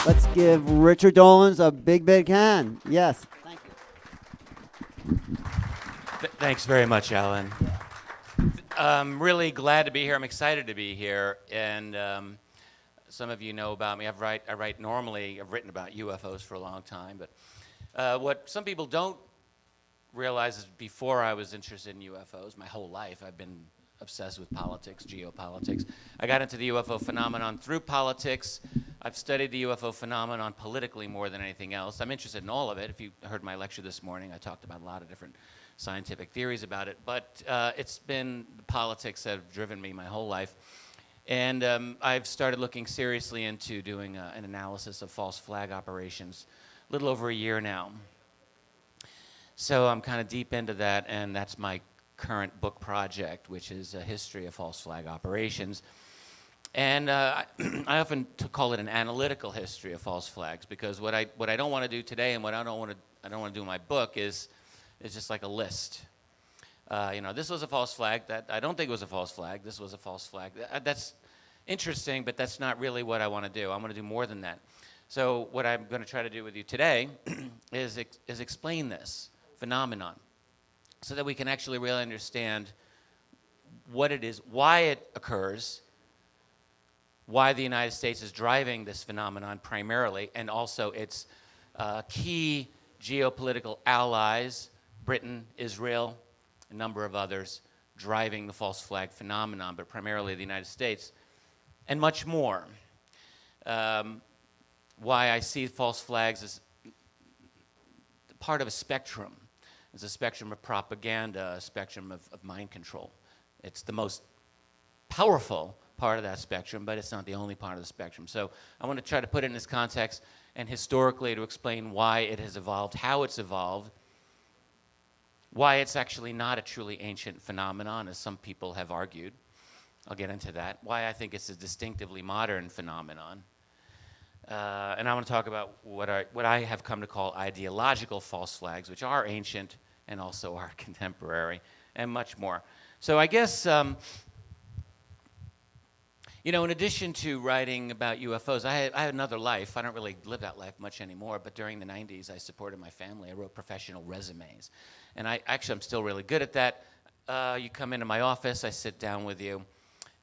Let's give Richard Dolan a big, big hand. Yes. Thank you. Thanks very much, Alan. I'm really glad to be here. I'm excited to be here. And some of you know about me. I've written about UFOs for a long time. But what some people don't realize is before I was interested in UFOs, my whole life I've been obsessed with politics, geopolitics. I got into the UFO phenomenon through politics. I've studied the UFO phenomenon politically more than anything else. I'm interested in all of it. If you heard my lecture this morning, I talked about a lot of different scientific theories about it. But it's been the politics that have driven me my whole life. And I've started looking seriously into doing an analysis of false flag operations a little over a year now. So I'm kind of deep into that, and that's my current book project, which is a history of false flag operations. And I often call it an analytical history of false flags, because what I don't want to do today, and what I don't want to do in my book is just like a list. This was a false flag. That I don't think was a false flag. This was a false flag. That's interesting, but that's not really what I want to do. I want to do more than that. So what I'm going to try to do with you today is explain this phenomenon, so that we can actually really understand what it is, why it occurs, why the United States is driving this phenomenon primarily, and also its key geopolitical allies, Britain, Israel, a number of others, driving the false flag phenomenon, but primarily the United States, and much more. Why I see false flags as part of a spectrum. It's a spectrum of propaganda, a spectrum of mind control. It's the most powerful part of that spectrum, but it's not the only part of the spectrum. So I want to try to put it in this context and historically to explain why it has evolved, how it's evolved, why it's actually not a truly ancient phenomenon, as some people have argued. I'll get into that. Why I think it's a distinctively modern phenomenon. And I want to talk about what I have come to call ideological false flags, which are ancient and also are contemporary, and much more. So I guess, in addition to writing about UFOs, I had another life. I don't really live that life much anymore, but during the 90s, I supported my family. I wrote professional resumes. And I'm still really good at that. You come into my office, I sit down with you,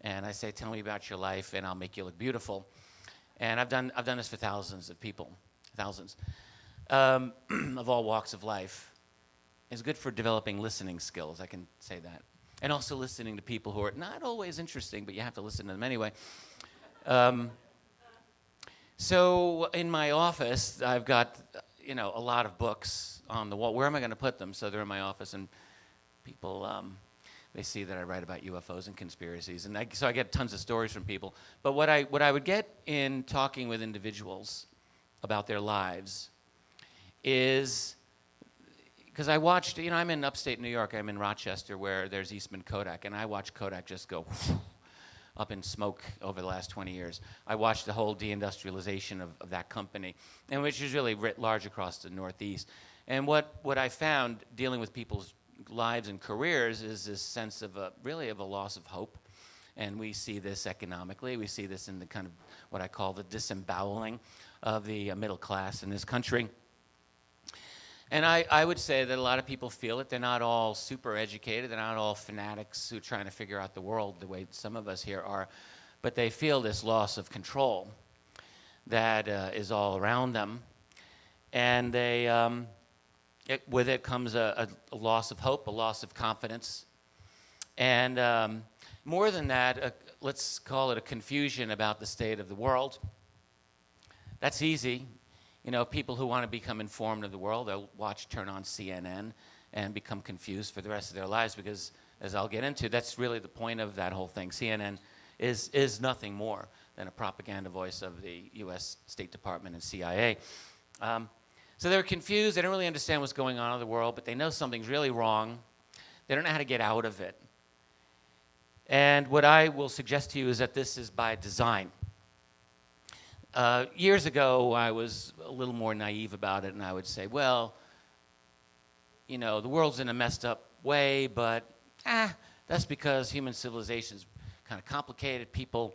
and I say, tell me about your life, and I'll make you look beautiful. And I've done this for thousands of people, thousands, of all walks of life. It's good for developing listening skills, I can say that. And also listening to people who are not always interesting, but you have to listen to them anyway. So in my office, I've got, a lot of books on the wall. Where am I going to put them? So they're in my office, and people, they see that I write about UFOs and conspiracies, and so I get tons of stories from people. But what I would get in talking with individuals about their lives is, because I watched, I'm in upstate New York, I'm in Rochester, where there's Eastman Kodak, and I watched Kodak just go up in smoke over the last 20 years. I watched the whole deindustrialization of that company, and which is really writ large across the Northeast. And what I found dealing with people's lives and careers is this sense of a loss of hope. And we see this economically. We see this in the kind of what I call the disemboweling of the middle class in this country. And I would say that a lot of people feel it. They're not all super educated. They're not all fanatics who are trying to figure out the world the way some of us here are. But they feel this loss of control that is all around them. And with it comes a loss of hope, a loss of confidence. And more than that, let's call it a confusion about the state of the world. That's easy. People who want to become informed of the world, they'll turn on CNN and become confused for the rest of their lives, because, as I'll get into, that's really the point of that whole thing. CNN is nothing more than a propaganda voice of the U.S. State Department and CIA. So they're confused. They don't really understand what's going on in the world, but they know something's really wrong. They don't know how to get out of it. And what I will suggest to you is that this is by design. Years ago, I was a little more naive about it, and I would say, well, the world's in a messed up way, but that's because human civilization is kind of complicated. People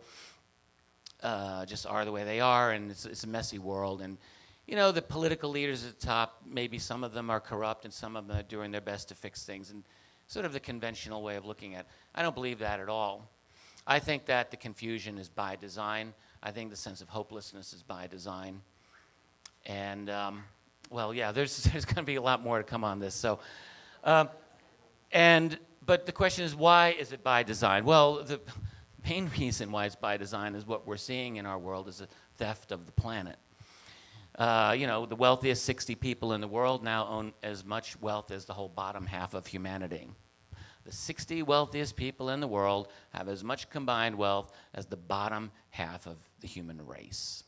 just are the way they are, and it's a messy world. And you know, the political leaders at the top, maybe some of them are corrupt and some of them are doing their best to fix things, and sort of the conventional way of looking at it. I don't believe that at all. I think that the confusion is by design. I think the sense of hopelessness is by design. And, well, yeah, there's going to be a lot more to come on this. So, but the question is, why is it by design? Well, the main reason why it's by design is what we're seeing in our world is a theft of the planet. You know, the wealthiest 60 people in the world now own as much wealth as the whole bottom half of humanity. The 60 wealthiest people in the world have as much combined wealth as the bottom half of the human race.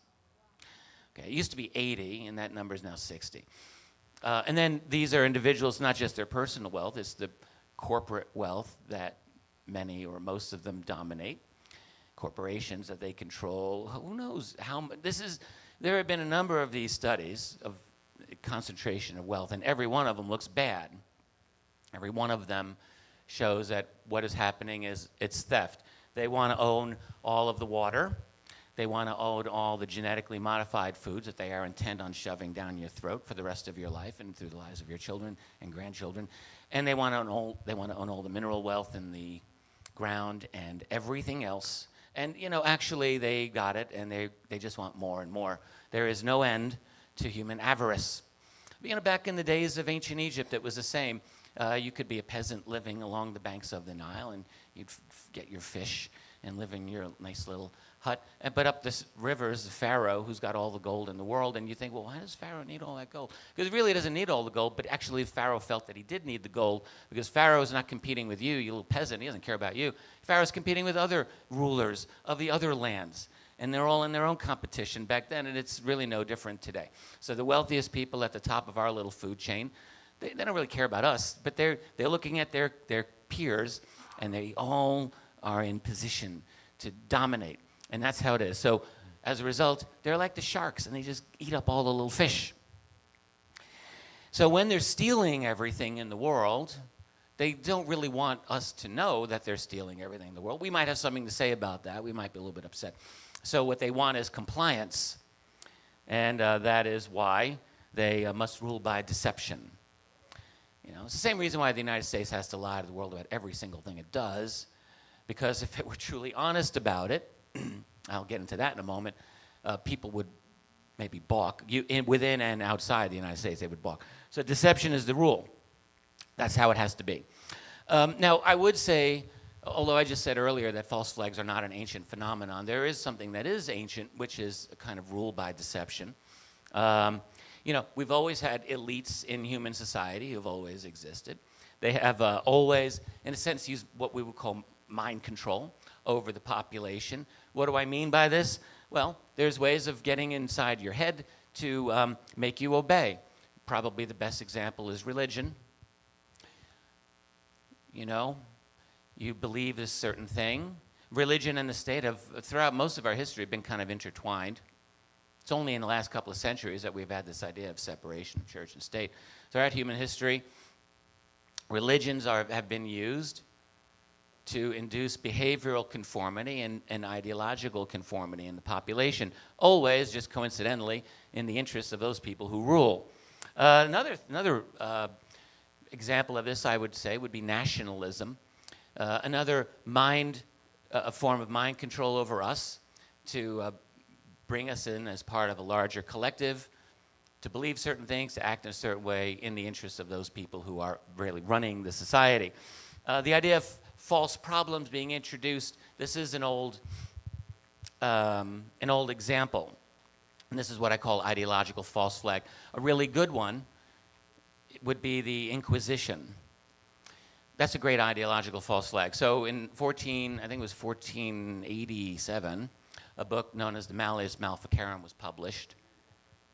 Okay, it used to be 80, and that number is now 60. And then these are individuals, not just their personal wealth, it's the corporate wealth that many or most of them dominate. Corporations that they control. Who knows how this is. There have been a number of these studies of concentration of wealth, and every one of them looks bad. Every one of them shows that what is happening is it's theft. They want to own all of the water. They want to own all the genetically modified foods that they are intent on shoving down your throat for the rest of your life and through the lives of your children and grandchildren. And they want to own all the mineral wealth in the ground and everything else. And, you know, actually they got it, and they just want more and more. There is no end to human avarice. You know, back in the days of ancient Egypt, it was the same. You could be a peasant living along the banks of the Nile, and you'd get your fish and live in your nice little hut. But up this river is the Pharaoh, who's got all the gold in the world. And you think, well, why does Pharaoh need all that gold? Because he really doesn't need all the gold, but actually Pharaoh felt that he did need the gold, because Pharaoh is not competing with you little peasant. He doesn't care about you. Pharaoh's competing with other rulers of the other lands. And they're all in their own competition back then, and it's really no different today. So the wealthiest people at the top of our little food chain, they don't really care about us, but they're looking at their peers, and they all are in position to dominate. And that's how it is. So as a result, they're like the sharks, and they just eat up all the little fish. So when they're stealing everything in the world, they don't really want us to know that they're stealing everything in the world. We might have something to say about that. We might be a little bit upset. So what they want is compliance, and that is why they must rule by deception. You know, it's the same reason why the United States has to lie to the world about every single thing it does, because if it were truly honest about it, I'll get into that in a moment, people would maybe balk. Within and outside the United States, they would balk. So deception is the rule. That's how it has to be. Now, I would say, although I just said earlier that false flags are not an ancient phenomenon, there is something that is ancient, which is a kind of rule by deception. You know, we've always had elites in human society who've always existed. They have always, in a sense, used what we would call mind control over the population. What do I mean by this? Well, there's ways of getting inside your head to make you obey. Probably the best example is religion. You know, you believe a certain thing. Religion and the state have, throughout most of our history, been kind of intertwined. It's only in the last couple of centuries that we've had this idea of separation of church and state. Throughout human history, religions have been used to induce behavioral conformity and ideological conformity in the population, always, just coincidentally, in the interests of those people who rule. Another example of this, I would say, would be nationalism. Another a form of mind control over us to bring us in as part of a larger collective, to believe certain things, to act in a certain way in the interests of those people who are really running the society. The idea of false problems being introduced, this is an old example. And this is what I call ideological false flag. A really good one would be the Inquisition. That's a great ideological false flag. So in 1487, a book known as the Malleus Maleficarum was published.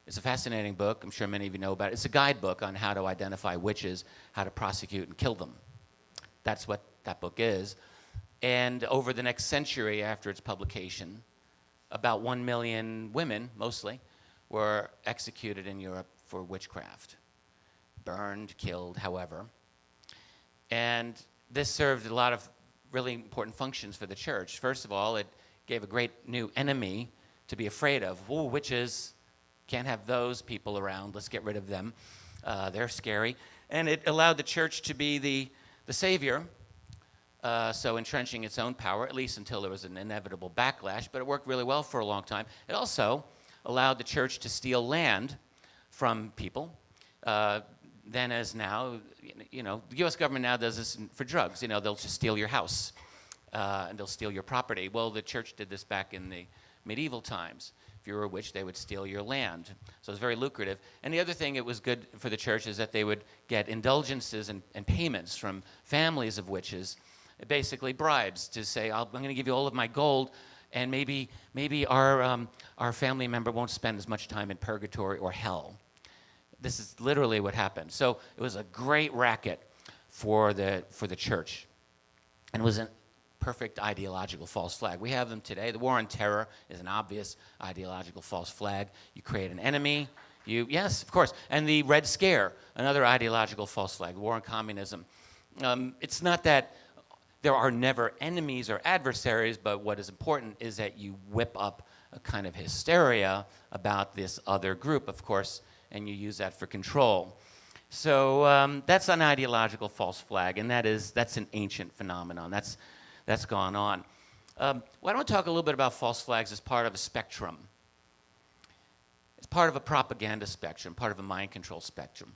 It's a fascinating book. I'm sure many of you know about it. It's a guidebook on how to identify witches, how to prosecute and kill them. That's what that book is. And over the next century after its publication, about 1 million women, mostly, were executed in Europe for witchcraft. Burned, killed, however. And this served a lot of really important functions for the church. First of all, it gave a great new enemy to be afraid of. Ooh, witches, can't have those people around. Let's get rid of them. They're scary. And it allowed the church to be the savior, so entrenching its own power, at least until there was an inevitable backlash, but it worked really well for a long time. It also allowed the church to steal land from people. Then as now, the U.S. government now does this for drugs. They'll just steal your house, and they'll steal your property. Well, the church did this back in the medieval times. If you were a witch, they would steal your land. So it was very lucrative. And the other thing it was good for the church is that they would get indulgences and payments from families of witches, basically bribes to say, I'm going to give you all of my gold, and maybe our family member won't spend as much time in purgatory or hell. This is literally what happened. So it was a great racket for the church, and it was a perfect ideological false flag. We have them today. The war on terror is an obvious ideological false flag. You create an enemy. Yes, of course. And the Red Scare, another ideological false flag. The war on communism. It's not that there are never enemies or adversaries, but what is important is that you whip up a kind of hysteria about this other group, of course, and you use that for control. So that's an ideological false flag, and that's an ancient phenomenon. That's gone on. Why don't we talk a little bit about false flags as part of a spectrum? It's part of a propaganda spectrum, part of a mind control spectrum.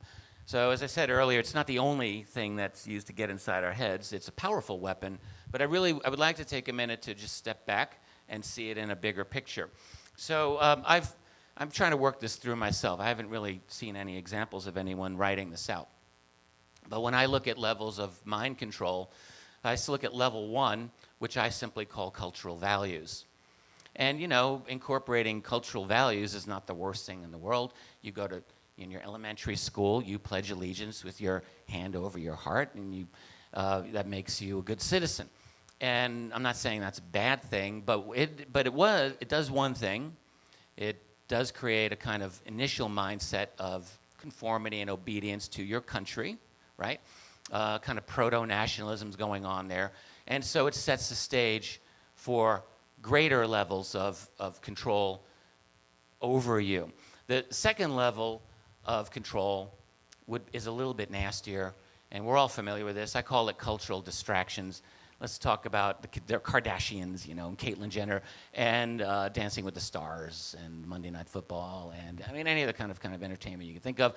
So as I said earlier, it's not the only thing that's used to get inside our heads. It's a powerful weapon, but I would like to take a minute to just step back and see it in a bigger picture. So I'm trying to work this through myself. I haven't really seen any examples of anyone writing this out. But when I look at levels of mind control, I look at level 1, which I simply call cultural values. And, incorporating cultural values is not the worst thing in the world. You go to, in your elementary school, you pledge allegiance with your hand over your heart, and that makes you a good citizen. And I'm not saying that's a bad thing, but it does one thing. It does create a kind of initial mindset of conformity and obedience to your country, right? Kind of proto-nationalism's going on there. And so it sets the stage for greater levels of control over you. The second level of control is a little bit nastier, and we're all familiar with this. I call it cultural distractions. Let's talk about the Kardashians, and Caitlyn Jenner, and Dancing with the Stars, and Monday Night Football, and any other kind of entertainment you can think of.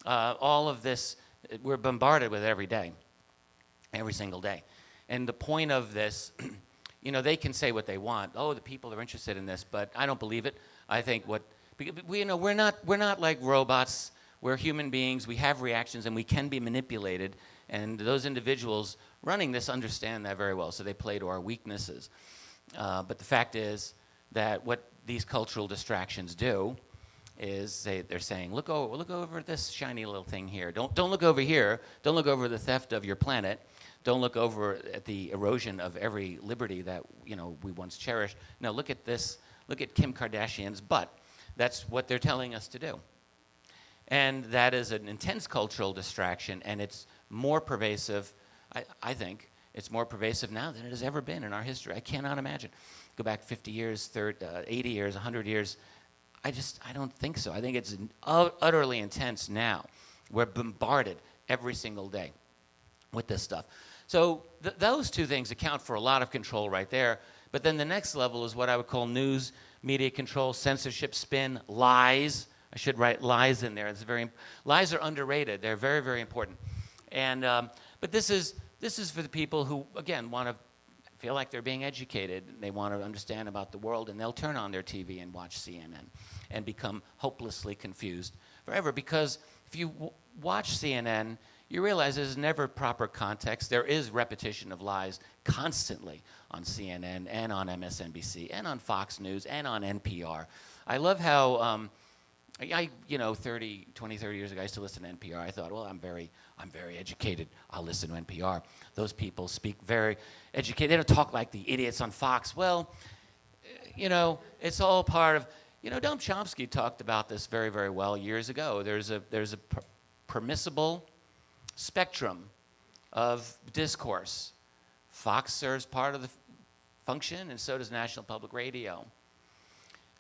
All of this we're bombarded with every day, every single day. And the point of this, they can say what they want. Oh, the people are interested in this, but I don't believe it. I think we're not like robots. We're human beings. We have reactions, and we can be manipulated. And those individuals running this understand that very well, so they play to our weaknesses. But the fact is that what these cultural distractions do is they're saying, look over this shiny little thing here. Don't look over here. Don't look over the theft of your planet. Don't look over at the erosion of every liberty that we once cherished. No, look at this. Look at Kim Kardashian's butt. That's what they're telling us to do. And that is an intense cultural distraction, and it's more pervasive. I think it's more pervasive now than it has ever been in our history. I cannot imagine. Go back 50 years, 80 years, 100 years. I don't think so. I think it's utterly intense now. We're bombarded every single day with this stuff. So those two things account for a lot of control right there. But then the next level is what I would call news, media control, censorship, spin, lies. I should write lies in there. Lies are underrated. They're very, very important. And but this is for the people who, again, want to feel like they're being educated. They want to understand about the world, and they'll turn on their TV and watch CNN and become hopelessly confused forever. Because if you watch CNN, you realize there's never proper context. There is repetition of lies constantly on CNN and on MSNBC and on Fox News and on NPR. I love how 20, 30 years ago, I used to listen to NPR. I thought, well, I'm very educated. I'll listen to NPR. Those people speak very educated. They don't talk like the idiots on Fox. Well, it's all part of, Noam Chomsky talked about this very, very well years ago. There's a permissible spectrum of discourse. Fox serves part of function, and so does National Public Radio.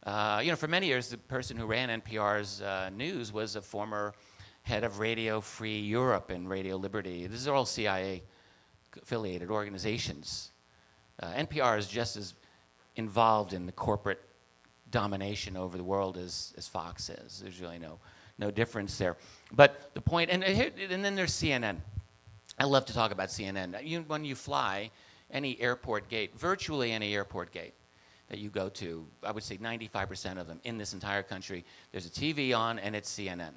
For many years, the person who ran NPR's news was a former head of Radio Free Europe and Radio Liberty. These are all CIA-affiliated organizations. NPR is just as involved in the corporate domination over the world as Fox is. There's really no difference there. But the point, and then there's CNN. I love to talk about CNN. When you fly any airport gate, virtually any airport gate that you go to, I would say 95% of them in this entire country, there's a TV on and it's CNN.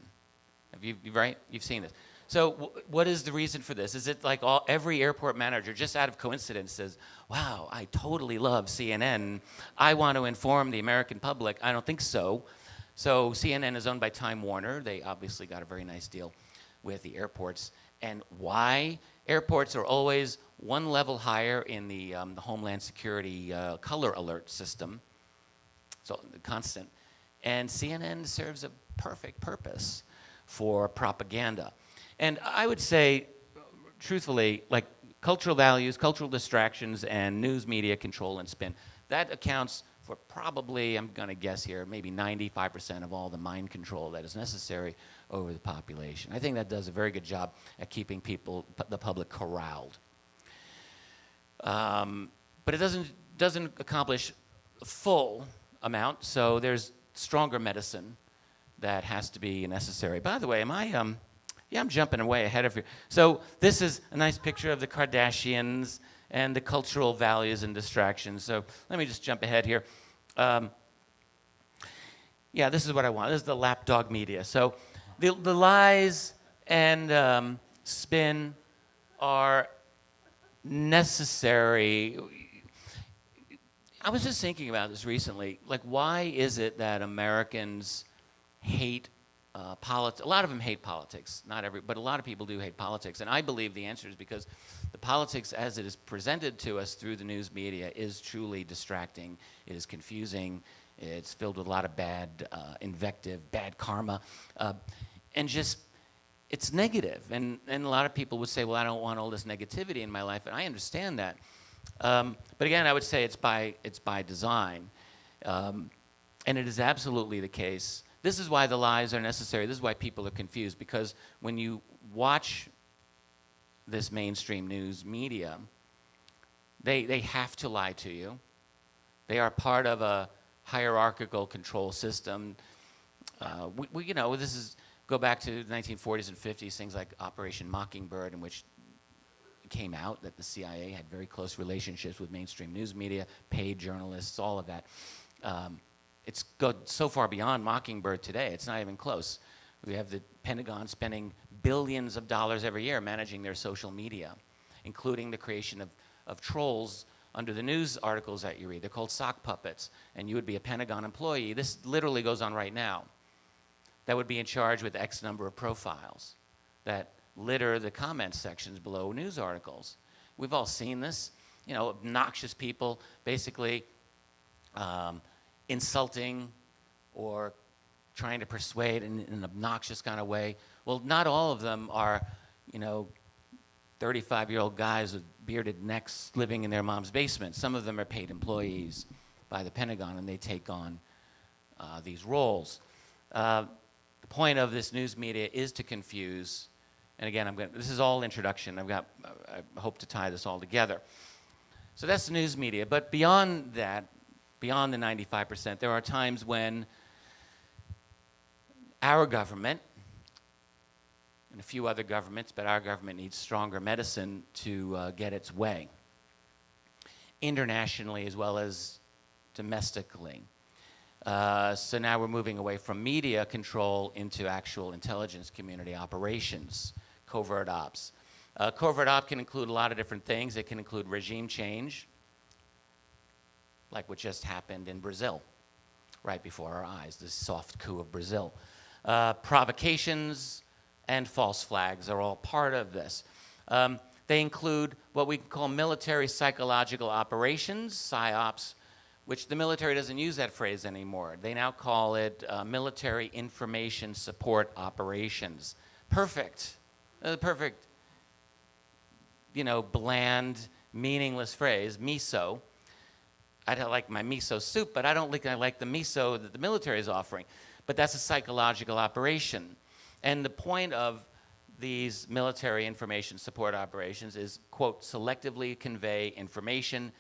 You've seen this. So what is the reason for this? Is it like every airport manager, just out of coincidence, says, wow, I totally love CNN. I want to inform the American public. I don't think so. So CNN is owned by Time Warner. They obviously got a very nice deal with the airports. And why? Airports are always one level higher in the Homeland Security color alert system, so constant. And CNN serves a perfect purpose for propaganda. And I would say, truthfully, like cultural values, cultural distractions, and news media control and spin, that accounts for probably, I'm going to guess here, maybe 95% of all the mind control that is necessary over the population. I think that does a very good job at keeping the public corralled. But it doesn't accomplish a full amount, so there's stronger medicine that has to be necessary. By the way, I'm jumping way ahead of you. So this is a nice picture of the Kardashians and the cultural values and distractions. So let me just jump ahead here. This is what I want. This is the lapdog media. So the lies and spin are necessary. I was just thinking about this recently. Like, why is it that Americans hate politics? A lot of them hate politics. Not every, but a lot of people do hate politics. And I believe the answer is because the politics as it is presented to us through the news media is truly distracting. It is confusing. It's filled with a lot of bad invective, bad karma, and just it's negative. And a lot of people would say, well, I don't want all this negativity in my life, and I understand that. But again, I would say it's by design, and it is absolutely the case. This is why the lies are necessary. This is why people are confused, because when you watch this mainstream news media, they have to lie to you. They are part of a hierarchical control system. This is go back to the 1940s and 50s, things like Operation Mockingbird, in which it came out that the CIA had very close relationships with mainstream news media, paid journalists, all of that. It's gone so far beyond Mockingbird today, it's not even close. We have the Pentagon spending billions of dollars every year managing their social media, including the creation of trolls under the news articles that you read. They're called sock puppets, and you would be a Pentagon employee. This literally goes on right now. That would be in charge with X number of profiles that litter the comment sections below news articles. We've all seen this. Obnoxious people basically insulting or trying to persuade in an obnoxious kind of way. Well, not all of them are, 35-year-old guys with bearded necks living in their mom's basement. Some of them are paid employees by the Pentagon, and they take on these roles. The point of this news media is to confuse. And again, this is all introduction. I hope to tie this all together. So that's the news media. But beyond that, beyond the 95%, there are times when our government, and a few other governments, but our government needs stronger medicine to get its way, internationally as well as domestically. So now we're moving away from media control into actual intelligence community operations, covert ops. Covert op can include a lot of different things. It can include regime change, like what just happened in Brazil, right before our eyes, this soft coup of Brazil. Provocations and false flags are all part of this. They include what we call military psychological operations, PSYOPs, which the military doesn't use that phrase anymore. They now call it military information support operations. Perfect. Perfect, bland, meaningless phrase, MISO. I like my miso soup, but I don't think I like the miso that the military is offering. But that's a psychological operation. And the point of these military information support operations is, quote, selectively convey information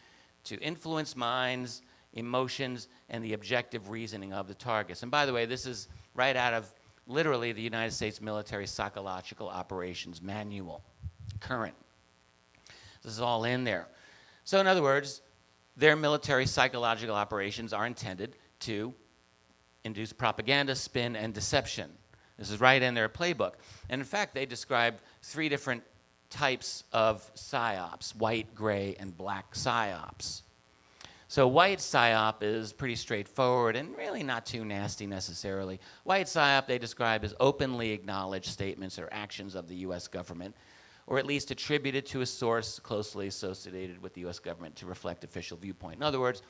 to influence minds, emotions, and the objective reasoning of the targets. And by the way, this is right out of literally the United States Military Psychological Operations Manual, current. This is all in there. So in other words, their military psychological operations are intended to induce propaganda, spin, and deception. This is right in their playbook. And in fact, they describe 3 different types of psyops: white, gray, and black psyops. So white psyop is pretty straightforward and really not too nasty necessarily. White psyop they describe as openly acknowledged statements or actions of the U.S. government, or at least attributed to a source closely associated with the U.S. government to reflect official viewpoint. In other words,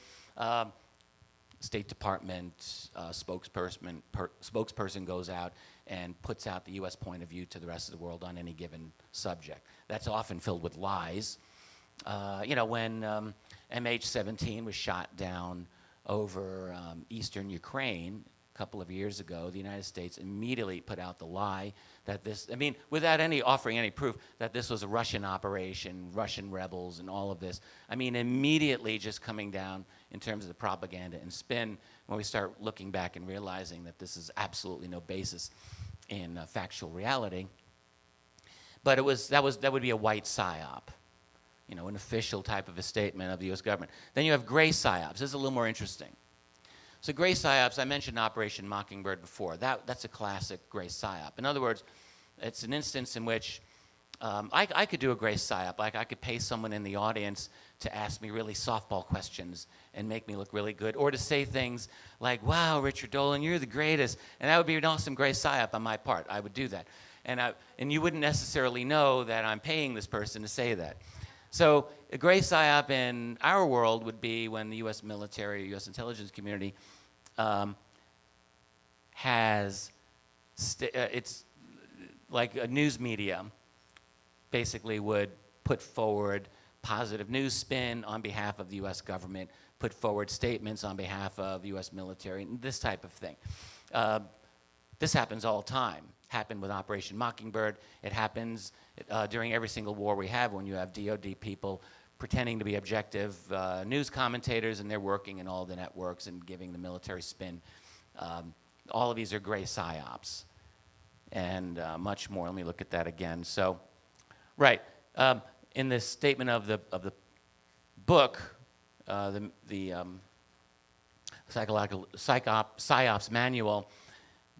State Department spokesperson goes out and puts out the U.S. point of view to the rest of the world on any given subject. That's often filled with lies. When MH17 was shot down over eastern Ukraine a couple of years ago, the United States immediately put out the lie that this, without offering any proof, that this was a Russian operation, Russian rebels and all of this. Immediately just coming down in terms of the propaganda and spin when we start looking back and realizing that this is absolutely no basis in factual reality. But that would be a white psyop, an official type of a statement of the U.S. government. Then you have gray psyops. This is a little more interesting. So gray psyops, I mentioned Operation Mockingbird before. That's a classic gray psyop. In other words, it's an instance in which I could do a gray psyop. Like I could pay someone in the audience to ask me really softball questions and make me look really good, or to say things like, "Wow, Richard Dolan, you're the greatest," and that would be an awesome gray psyop on my part. I would do that, and you wouldn't necessarily know that I'm paying this person to say that. So a gray psyop in our world would be when the U.S. military, U.S. intelligence community it's like a news media basically would put forward positive news spin on behalf of the U.S. government, put forward statements on behalf of the U.S. military, and this type of thing. This happens all the time. Happened with Operation Mockingbird. It happens during every single war we have when you have DOD people pretending to be objective news commentators, and they're working in all the networks and giving the military spin. All of these are gray psyops, and much more. Let me look at that again. So, right. In this statement of the book, the psychological psyops manual,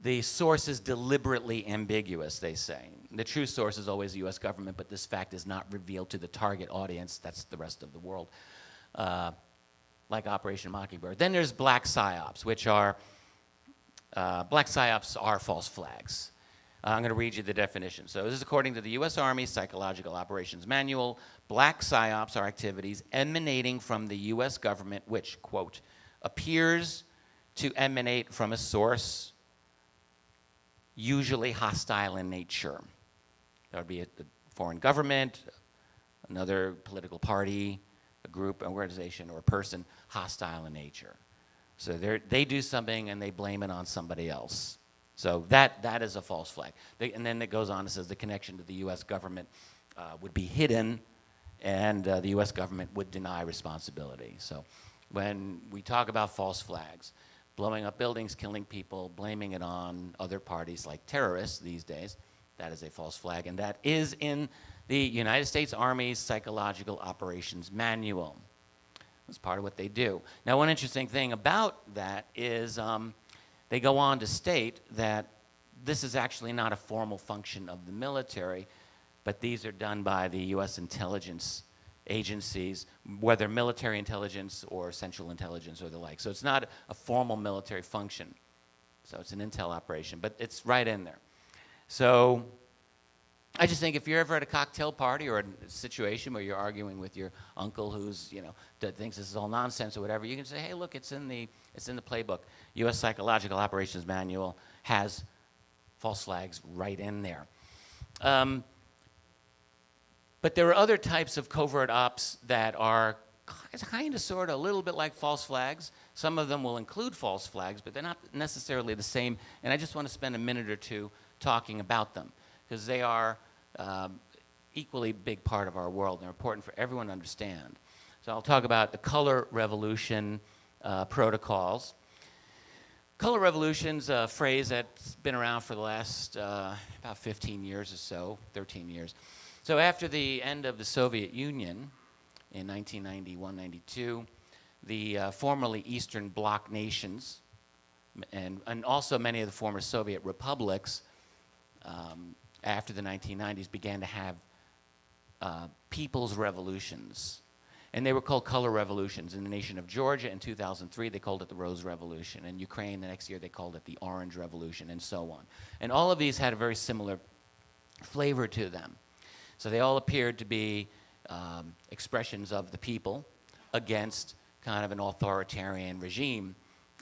the source is deliberately ambiguous, they say. The true source is always the U.S. government, but this fact is not revealed to the target audience. That's the rest of the world, like Operation Mockingbird. Then there's black psyops, which are false flags. I'm going to read you the definition. So this is according to the U.S. Army Psychological Operations Manual. Black psyops are activities emanating from the U.S. government which, quote, appears to emanate from a source usually hostile in nature. That would be a foreign government, another political party, a group, an organization, or a person hostile in nature. So they do something and they blame it on somebody else. So that is a false flag. And then it goes on and says the connection to the U.S. government would be hidden, and the U.S. government would deny responsibility. So when we talk about false flags, blowing up buildings, killing people, blaming it on other parties like terrorists these days, that is a false flag, and that is in the United States Army's Psychological Operations Manual. That's part of what they do. Now, one interesting thing about that is they go on to state that this is actually not a formal function of the military, but these are done by the U.S. intelligence agencies, whether military intelligence or central intelligence or the like. So it's not a formal military function. So it's an intel operation, but it's right in there. So I just think if you're ever at a cocktail party or a situation where you're arguing with your uncle who's, that thinks this is all nonsense or whatever, you can say, hey, look, it's in the playbook. U.S. Psychological Operations Manual has false flags right in there. But there are other types of covert ops that are kind of, sort of, a little bit like false flags. Some of them will include false flags, but they're not necessarily the same. And I just want to spend a minute or two talking about them, because they are equally big part of our world and are important for everyone to understand. So I'll talk about the color revolution protocols. Color revolution's a phrase that's been around for the last about 15 years or so, 13 years. So after the end of the Soviet Union in 1991-92, the formerly Eastern Bloc nations and also many of the former Soviet republics after the 1990s began to have people's revolutions. And they were called color revolutions. In the nation of Georgia in 2003, they called it the Rose Revolution. In Ukraine the next year, they called it the Orange Revolution, and so on. And all of these had a very similar flavor to them. So they all appeared to be expressions of the people against kind of an authoritarian regime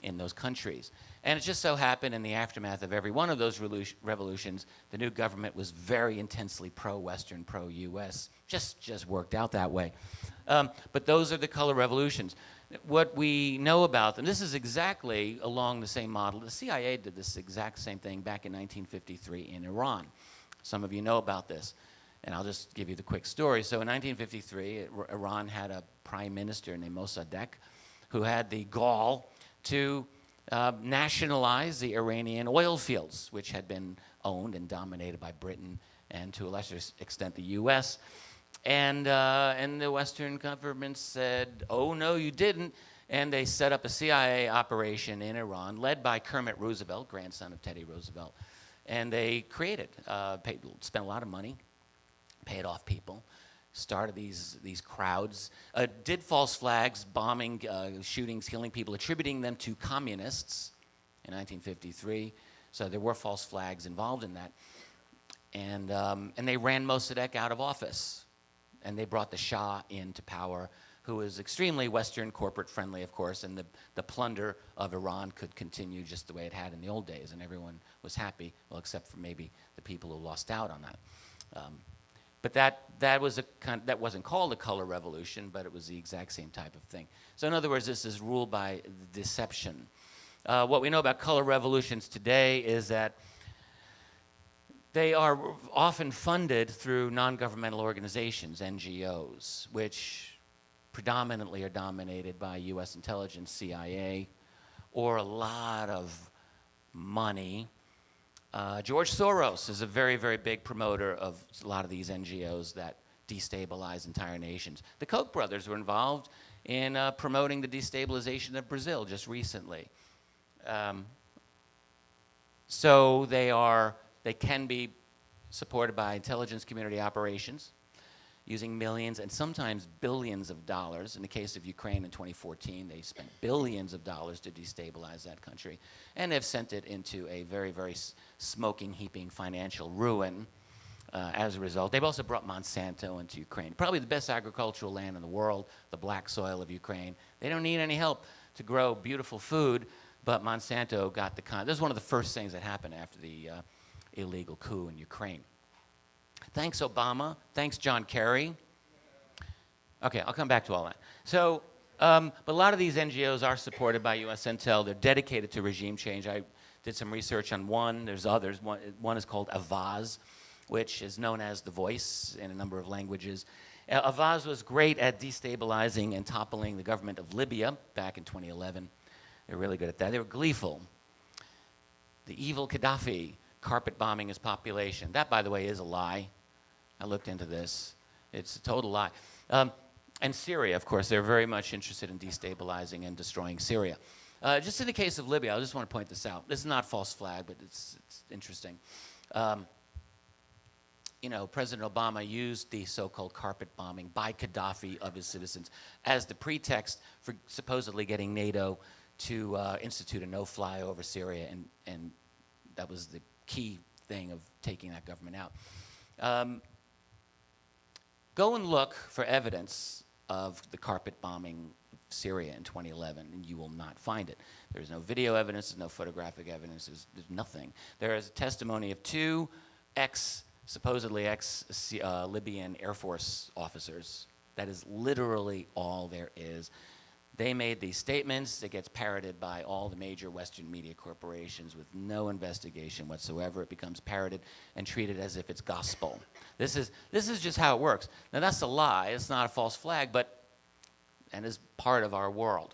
in those countries. And it just so happened in the aftermath of every one of those revolutions, the new government was very intensely pro-Western, pro-US. Just worked out that way. But those are the color revolutions. What we know about them, this is exactly along the same model. The CIA did this exact same thing back in 1953 in Iran. Some of you know about this, and I'll just give you the quick story. So in 1953, Iran had a prime minister named Mossadegh who had the gall to nationalize the Iranian oil fields, which had been owned and dominated by Britain and to a lesser extent the US. And the Western government said, oh, no, you didn't. And they set up a CIA operation in Iran led by Kermit Roosevelt, grandson of Teddy Roosevelt. And they created, spent a lot of money, paid off people, started these crowds, did false flags, bombing, shootings, killing people, attributing them to communists in 1953. So there were false flags involved in that. And they ran Mossadegh out of office. And they brought the Shah into power, who was extremely Western, corporate-friendly, of course, and the plunder of Iran could continue just the way it had in the old days, and everyone was happy, well, except for maybe the people who lost out on that. But that wasn't called a color revolution, but it was the exact same type of thing. So in other words, this is ruled by deception. What we know about color revolutions today is that they are often funded through non-governmental organizations, NGOs, which predominantly are dominated by US intelligence, CIA, or a lot of money. George Soros is a very, very big promoter of a lot of these NGOs that destabilize entire nations. The Koch brothers were involved in promoting the destabilization of Brazil just recently. So they can be supported by intelligence community operations using millions and sometimes billions of dollars. In the case of Ukraine in 2014, they spent billions of dollars to destabilize that country, and they've sent it into a very, very smoking, heaping financial ruin as a result. They've also brought Monsanto into Ukraine, probably the best agricultural land in the world, the black soil of Ukraine. They don't need any help to grow beautiful food, but Monsanto got this is one of the first things that happened after the illegal coup in Ukraine. Thanks, Obama. Thanks, John Kerry. Okay, I'll come back to all that. So, but a lot of these NGOs are supported by US Intel. They're dedicated to regime change. I did some research on one. There's others. One is called Avaz, which is known as The Voice in a number of languages. Avaz was great at destabilizing and toppling the government of Libya back in 2011. They're really good at that. They were gleeful. The evil Gaddafi carpet bombing his population. That, by the way, is a lie. I looked into this. It's a total lie. And Syria, of course, they're very much interested in destabilizing and destroying Syria. Just in the case of Libya, I just want to point this out. This is not false flag, but it's interesting. President Obama used the so-called carpet bombing by Gaddafi of his citizens as the pretext for supposedly getting NATO to institute a no-fly over Syria, and that was the key thing of taking that government out. Go and look for evidence of the carpet bombing of Syria in 2011, and you will not find it. There's no video evidence, there's no photographic evidence, there's nothing. There is a testimony of two supposedly ex-Libyan Air Force officers That is literally all there is. They made these statements. It gets parroted by all the major Western media corporations with no investigation whatsoever. It becomes parroted and treated as if it's gospel. This is just how it works. Now, that's a lie. It's not a false flag, and is part of our world.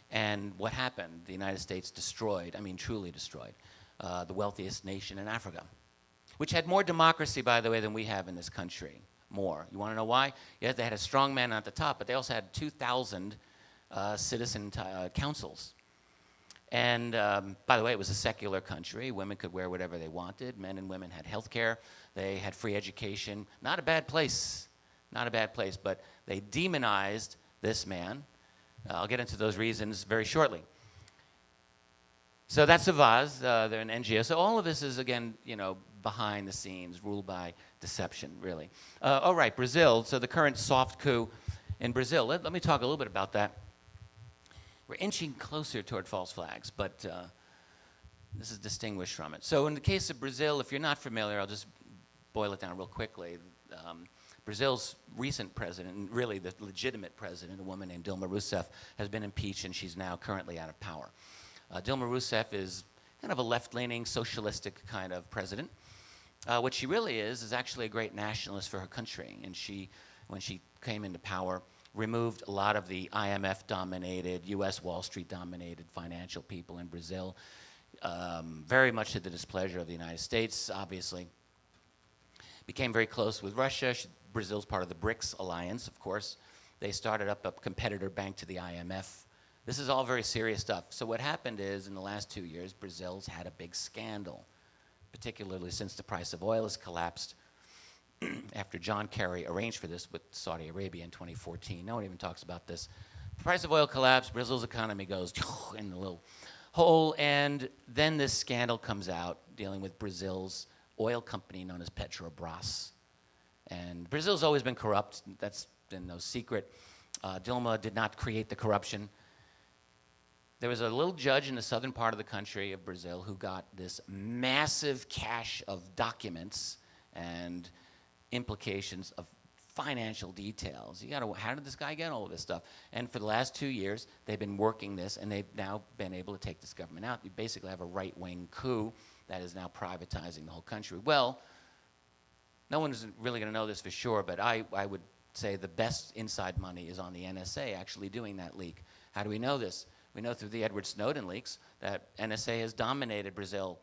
And what happened? The United States destroyed, I mean truly destroyed, the wealthiest nation in Africa, which had more democracy, by the way, than we have in this country. More. You want to know why? Yes, they had a strong man at the top, but they also had 2,000 citizen councils. And by the way, it was a secular country. Women could wear whatever they wanted. Men and women had health care. They had free education. Not a bad place. Not a bad place. But they demonized this man. I'll get into those reasons very shortly. So that's Savaz. They're an NGO. So all of this is, again, behind the scenes, ruled by deception, really. All right, Brazil. So the current soft coup in Brazil. Let me talk a little bit about that. We're inching closer toward false flags, but this is distinguished from it. So in the case of Brazil, if you're not familiar, I'll just boil it down real quickly. Brazil's recent president, and really the legitimate president, a woman named Dilma Rousseff, has been impeached, and she's now currently out of power. Dilma Rousseff is kind of a left-leaning, socialistic kind of president. What she really is actually a great nationalist for her country. And she, when she came into power, removed a lot of the IMF-dominated, U.S. Wall Street-dominated financial people in Brazil, very much to the displeasure of the United States, obviously. Became very close with Russia. Brazil's part of the BRICS alliance, of course. They started up a competitor bank to the IMF. This is all very serious stuff. So what happened is, in the last 2 years, Brazil's had a big scandal, particularly since the price of oil has collapsed after John Kerry arranged for this with Saudi Arabia in 2014. No one even talks about this. The price of oil collapsed, Brazil's economy goes in the little hole, and then this scandal comes out dealing with Brazil's oil company known as Petrobras. And Brazil's always been corrupt. That's been no secret. Dilma did not create the corruption. There was a little judge in the southern part of the country of Brazil who got this massive cache of documents and implications of financial details. How did this guy get all of this stuff? And for the last 2 years, they've been working this, and they've now been able to take this government out. You basically have a right-wing coup that is now privatizing the whole country. Well, no one is really going to know this for sure, but I would say the best inside money is on the NSA actually doing that leak. How do we know this? We know through the Edward Snowden leaks that NSA has dominated Brazil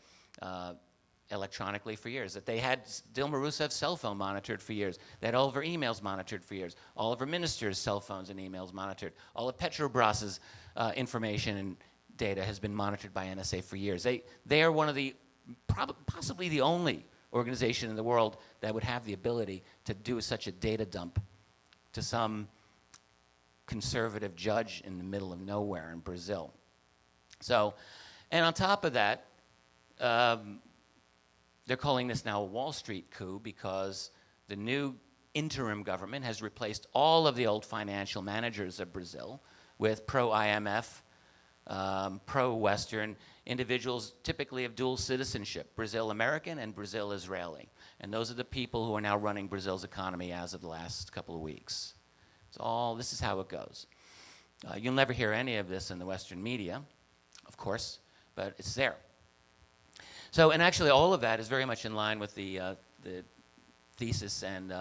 electronically for years, that they had Dilma Rousseff's cell phone monitored for years. They had all of her emails monitored for years. All of her ministers' cell phones and emails monitored. All of Petrobras's information and data has been monitored by NSA for years. They are one of the, possibly the only organization in the world that would have the ability to do such a data dump to some conservative judge in the middle of nowhere in Brazil. So, and on top of that, they're calling this now a Wall Street coup because the new interim government has replaced all of the old financial managers of Brazil with pro-IMF, pro-Western individuals, typically of dual citizenship, Brazil-American and Brazil-Israeli. And those are the people who are now running Brazil's economy as of the last couple of weeks. This is how it goes. You'll never hear any of this in the Western media, of course, but it's there. So, and actually all of that is very much in line with the thesis and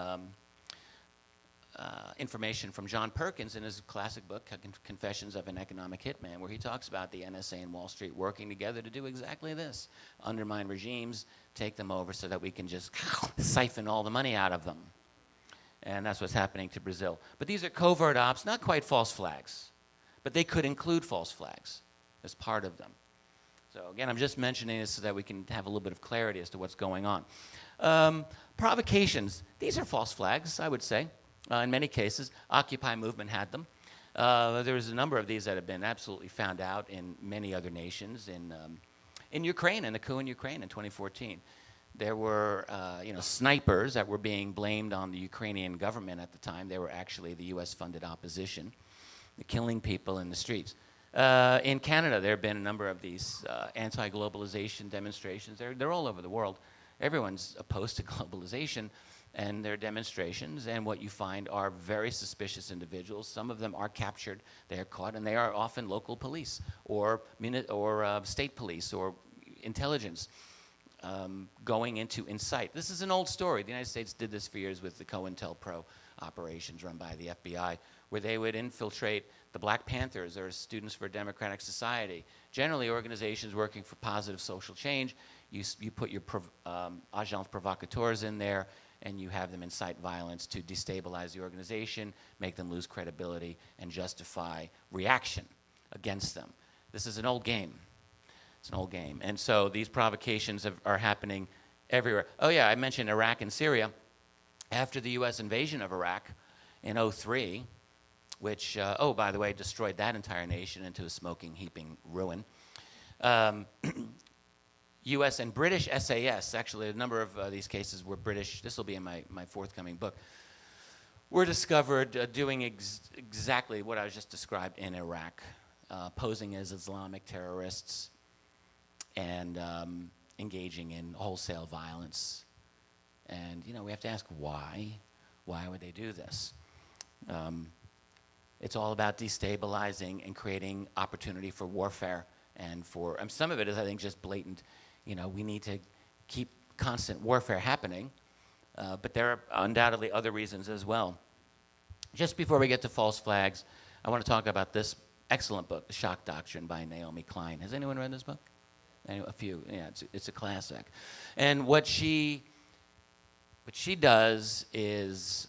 information from John Perkins in his classic book, Confessions of an Economic Hitman, where he talks about the NSA and Wall Street working together to do exactly this, undermine regimes, take them over so that we can just siphon all the money out of them. And that's what's happening to Brazil. But these are covert ops, not quite false flags, but they could include false flags as part of them. So again, I'm just mentioning this so that we can have a little bit of clarity as to what's going on. Provocations, these are false flags, I would say. In many cases, Occupy movement had them. There's a number of these that have been absolutely found out in many other nations. In Ukraine, in the coup in Ukraine in 2014. There were snipers that were being blamed on the Ukrainian government at the time. They were actually the US-funded opposition, killing people in the streets. In Canada, there have been a number of these anti-globalization demonstrations. They're all over the world. Everyone's opposed to globalization, and their demonstrations, and what you find are very suspicious individuals. Some of them are captured, they are caught, and they are often local police or state police or intelligence going in to incite. This is an old story. The United States did this for years with the COINTELPRO operations run by the FBI, where they would infiltrate the Black Panthers or Students for a Democratic Society, generally organizations working for positive social change. You put your agents provocateurs in there, and you have them incite violence to destabilize the organization, make them lose credibility, and justify reaction against them. This is an old game. It's an old game. And so these provocations are happening everywhere. Oh yeah, I mentioned Iraq and Syria. After the US invasion of Iraq in '03, which, oh, by the way, destroyed that entire nation into a smoking, heaping ruin. US and British SAS, actually a number of these cases were British, this will be in my forthcoming book, were discovered doing exactly what I was just described in Iraq, posing as Islamic terrorists and engaging in wholesale violence. And, you know, we have to ask why. Why would they do this? It's all about destabilizing and creating opportunity for warfare and for, some of it is, I think, just blatant, you know, we need to keep constant warfare happening, but there are undoubtedly other reasons as well. Just before we get to false flags, I want to talk about this excellent book, The Shock Doctrine by Naomi Klein. Has anyone read this book? A few, yeah, it's a classic. And what she does is,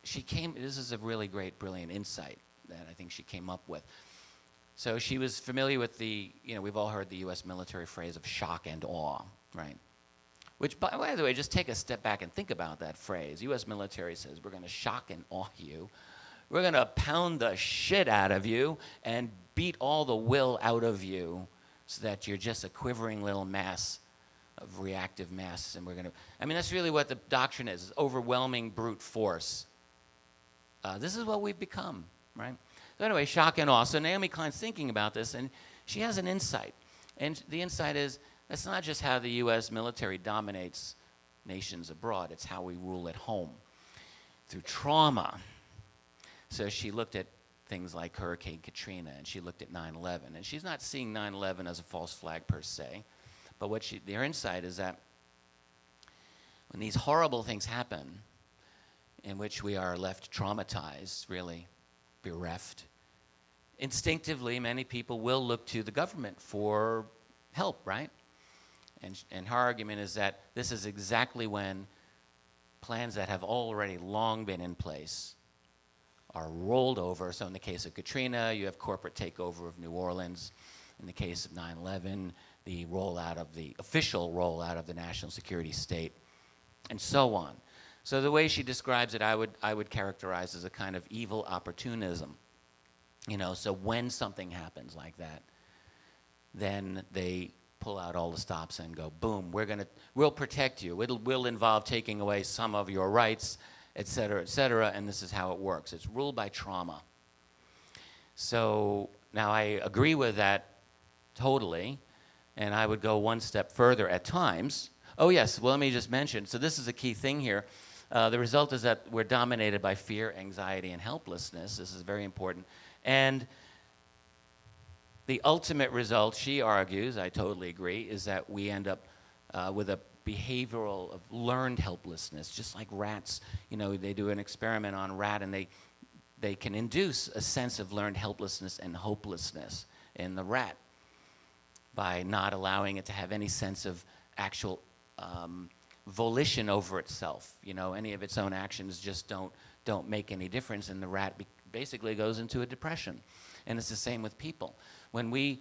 this is a really great, brilliant insight that I think she came up with. So she was familiar with we've all heard the US military phrase of shock and awe, right? Which, by the way, just take a step back and think about that phrase. US military says, we're going to shock and awe you. We're going to pound the shit out of you and beat all the will out of you so that you're just a quivering little mass of reactive mass. And we're going to, that's really what the doctrine is overwhelming brute force. This is what we've become, right? So anyway, shock and awe. So Naomi Klein's thinking about this, and she has an insight. And the insight is, that's not just how the U.S. military dominates nations abroad. It's how we rule at home, through trauma. So she looked at things like Hurricane Katrina, and she looked at 9/11. And she's not seeing 9/11 as a false flag per se, but their insight is that when these horrible things happen, in which we are left traumatized, really bereft, instinctively many people will look to the government for help, right? And her argument is that this is exactly when plans that have already long been in place are rolled over. So in the case of Katrina, you have corporate takeover of New Orleans. In the case of 9/11, the official rollout of the national security state, and so on. So the way she describes it, I would characterize as a kind of evil opportunism. You know, so when something happens like that, then they pull out all the stops and go, boom, we'll protect you. We'll involve taking away some of your rights, et cetera, and this is how it works. It's ruled by trauma. So now I agree with that totally, and I would go one step further at times. Oh yes, well let me just mention, so this is a key thing here. The result is that we're dominated by fear, anxiety, and helplessness. This is very important. And the ultimate result, she argues, I totally agree, is that we end up with a behavioral of learned helplessness, just like rats. You know, they do an experiment on a rat, and they can induce a sense of learned helplessness and hopelessness in the rat by not allowing it to have any sense of actual volition over itself. You know, any of its own actions just don't make any difference, and the rat basically goes into a depression. And it's the same with people. When we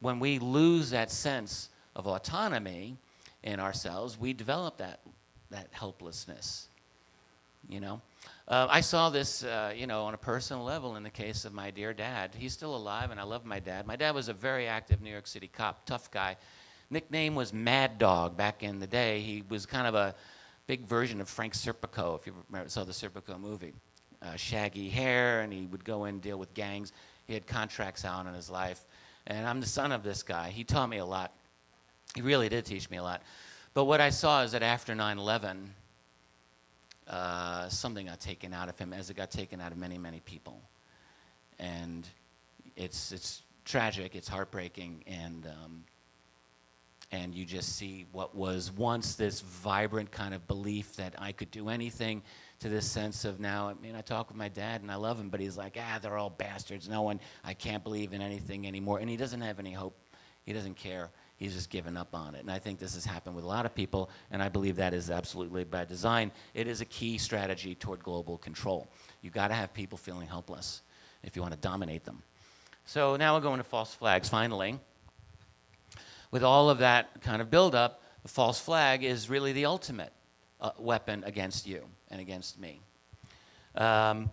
lose that sense of autonomy in ourselves, we develop that helplessness. You know, I saw this, on a personal level in the case of my dear dad. He's still alive, and I love my dad. My dad was a very active New York City cop, tough guy. Nickname was Mad Dog back in the day. He was kind of a big version of Frank Serpico, if you saw the Serpico movie. Shaggy hair, and he would go in and deal with gangs. He had contracts out in his life. And I'm the son of this guy. He taught me a lot. He really did teach me a lot. But what I saw is that after 9/11, something got taken out of him, as it got taken out of many, many people. And it's tragic, it's heartbreaking, and you just see what was once this vibrant kind of belief that I could do anything, to this sense of now, I mean, I talk with my dad and I love him, but he's like, they're all bastards. I can't believe in anything anymore. And he doesn't have any hope. He doesn't care. He's just given up on it. And I think this has happened with a lot of people, and I believe that is absolutely by design. It is a key strategy toward global control. You've got to have people feeling helpless if you want to dominate them. So now we'll go into false flags, finally. With all of that kind of buildup, the false flag is really the ultimate weapon against you and against me. When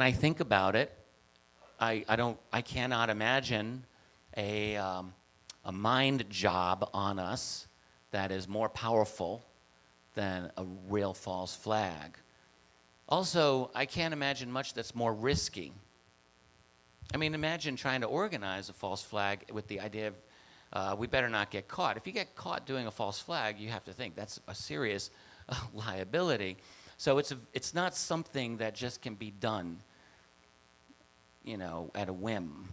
I think about it, I cannot imagine a mind job on us that is more powerful than a real false flag. Also, I can't imagine much that's more risky. I mean, imagine trying to organize a false flag with the idea of we better not get caught. If you get caught doing a false flag, you have to think that's a serious liability. So it's not something that just can be done, at a whim,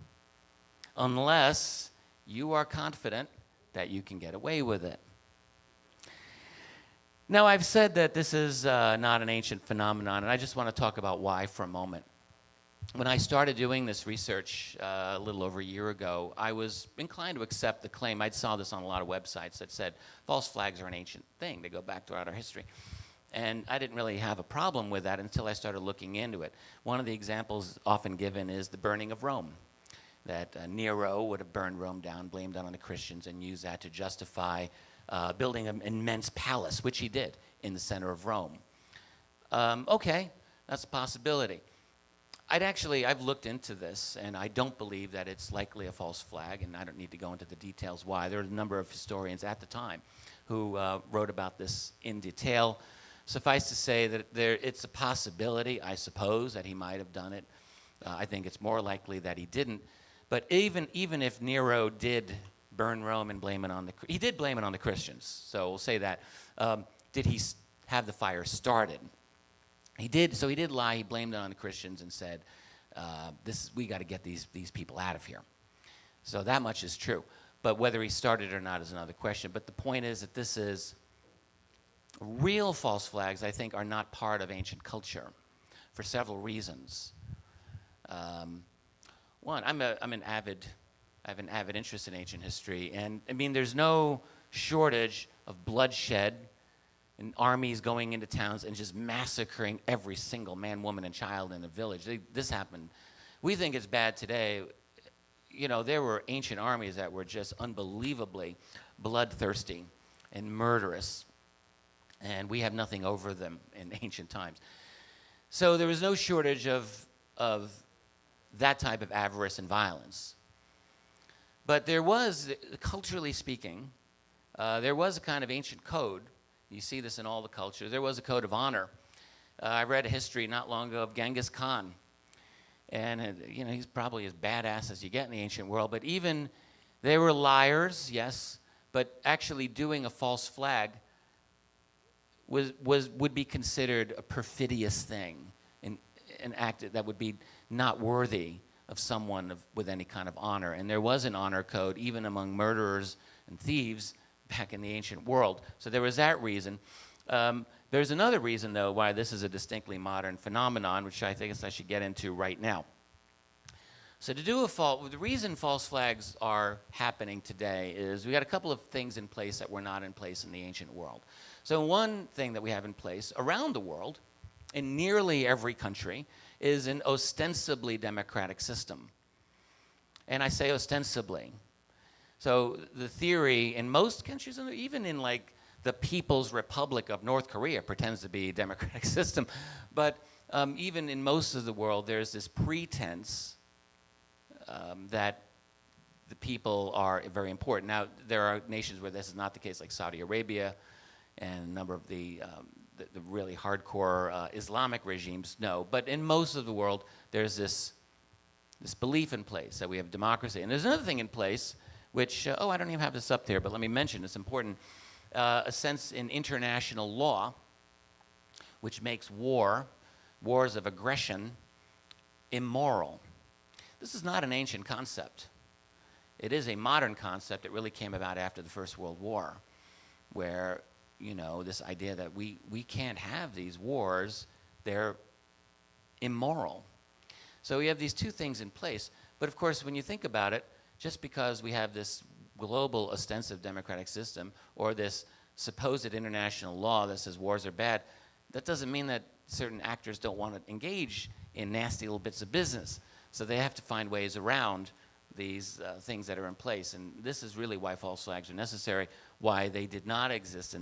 unless you are confident that you can get away with it. Now, I've said that this is not an ancient phenomenon, and I just want to talk about why for a moment. When I started doing this research a little over a year ago, I was inclined to accept the claim. I saw this on a lot of websites that said false flags are an ancient thing. They go back throughout our history. And I didn't really have a problem with that until I started looking into it. One of the examples often given is the burning of Rome, that Nero would have burned Rome down, blamed it on the Christians, and used that to justify building an immense palace, which he did in the center of Rome. Okay, that's a possibility. I've looked into this, and I don't believe that it's likely a false flag, and I don't need to go into the details why. There are a number of historians at the time who wrote about this in detail. Suffice to say that it's a possibility, I suppose, that he might have done it. I think it's more likely that he didn't. But even if Nero did burn Rome and blame it on he did blame it on the Christians, so we'll say that. Did he have the fire started? He did, so he did lie. He blamed it on the Christians and said, we got to get these people out of here. So that much is true. But whether he started or not is another question. But the point is that this is real false flags, I think, are not part of ancient culture for several reasons. One, I have an avid interest in ancient history, and I mean, there's no shortage of bloodshed and armies going into towns and just massacring every single man, woman, and child in a village. This happened. We think it's bad today. There were ancient armies that were just unbelievably bloodthirsty and murderous, and we have nothing over them in ancient times. So there was no shortage of that type of avarice and violence. But there was, culturally speaking, there was a kind of ancient code. You see this in all the cultures. There was a code of honor. I read a history not long ago of Genghis Khan. And, he's probably as badass as you get in the ancient world. But even, they were liars, yes, but actually doing a false flag would be considered a perfidious thing, an act that would be not worthy of someone with any kind of honor. And there was an honor code even among murderers and thieves back in the ancient world. So there was that reason. There's another reason, though, why this is a distinctly modern phenomenon, which I think I should get into right now. So the reason false flags are happening today is we got a couple of things in place that were not in place in the ancient world. So one thing that we have in place around the world, in nearly every country, is an ostensibly democratic system. And I say ostensibly. So the theory in most countries, even in like the People's Republic of North Korea, pretends to be a democratic system. But even in most of the world, there's this pretense that the people are very important. Now, there are nations where this is not the case, like Saudi Arabia and a number of the really hardcore Islamic regimes, no. But in most of the world, there's this belief in place that we have democracy. And there's another thing in place, which, I don't even have this up there, but let me mention, it's important. A sense in international law which makes wars of aggression, immoral. This is not an ancient concept. It is a modern concept that really came about after the First World War, where, this idea that we can't have these wars, they're immoral. So we have these two things in place. But of course, when you think about it, just because we have this global ostensive democratic system or this supposed international law that says wars are bad, that doesn't mean that certain actors don't want to engage in nasty little bits of business. So they have to find ways around these things that are in place. And this is really why false flags are necessary, why they did not exist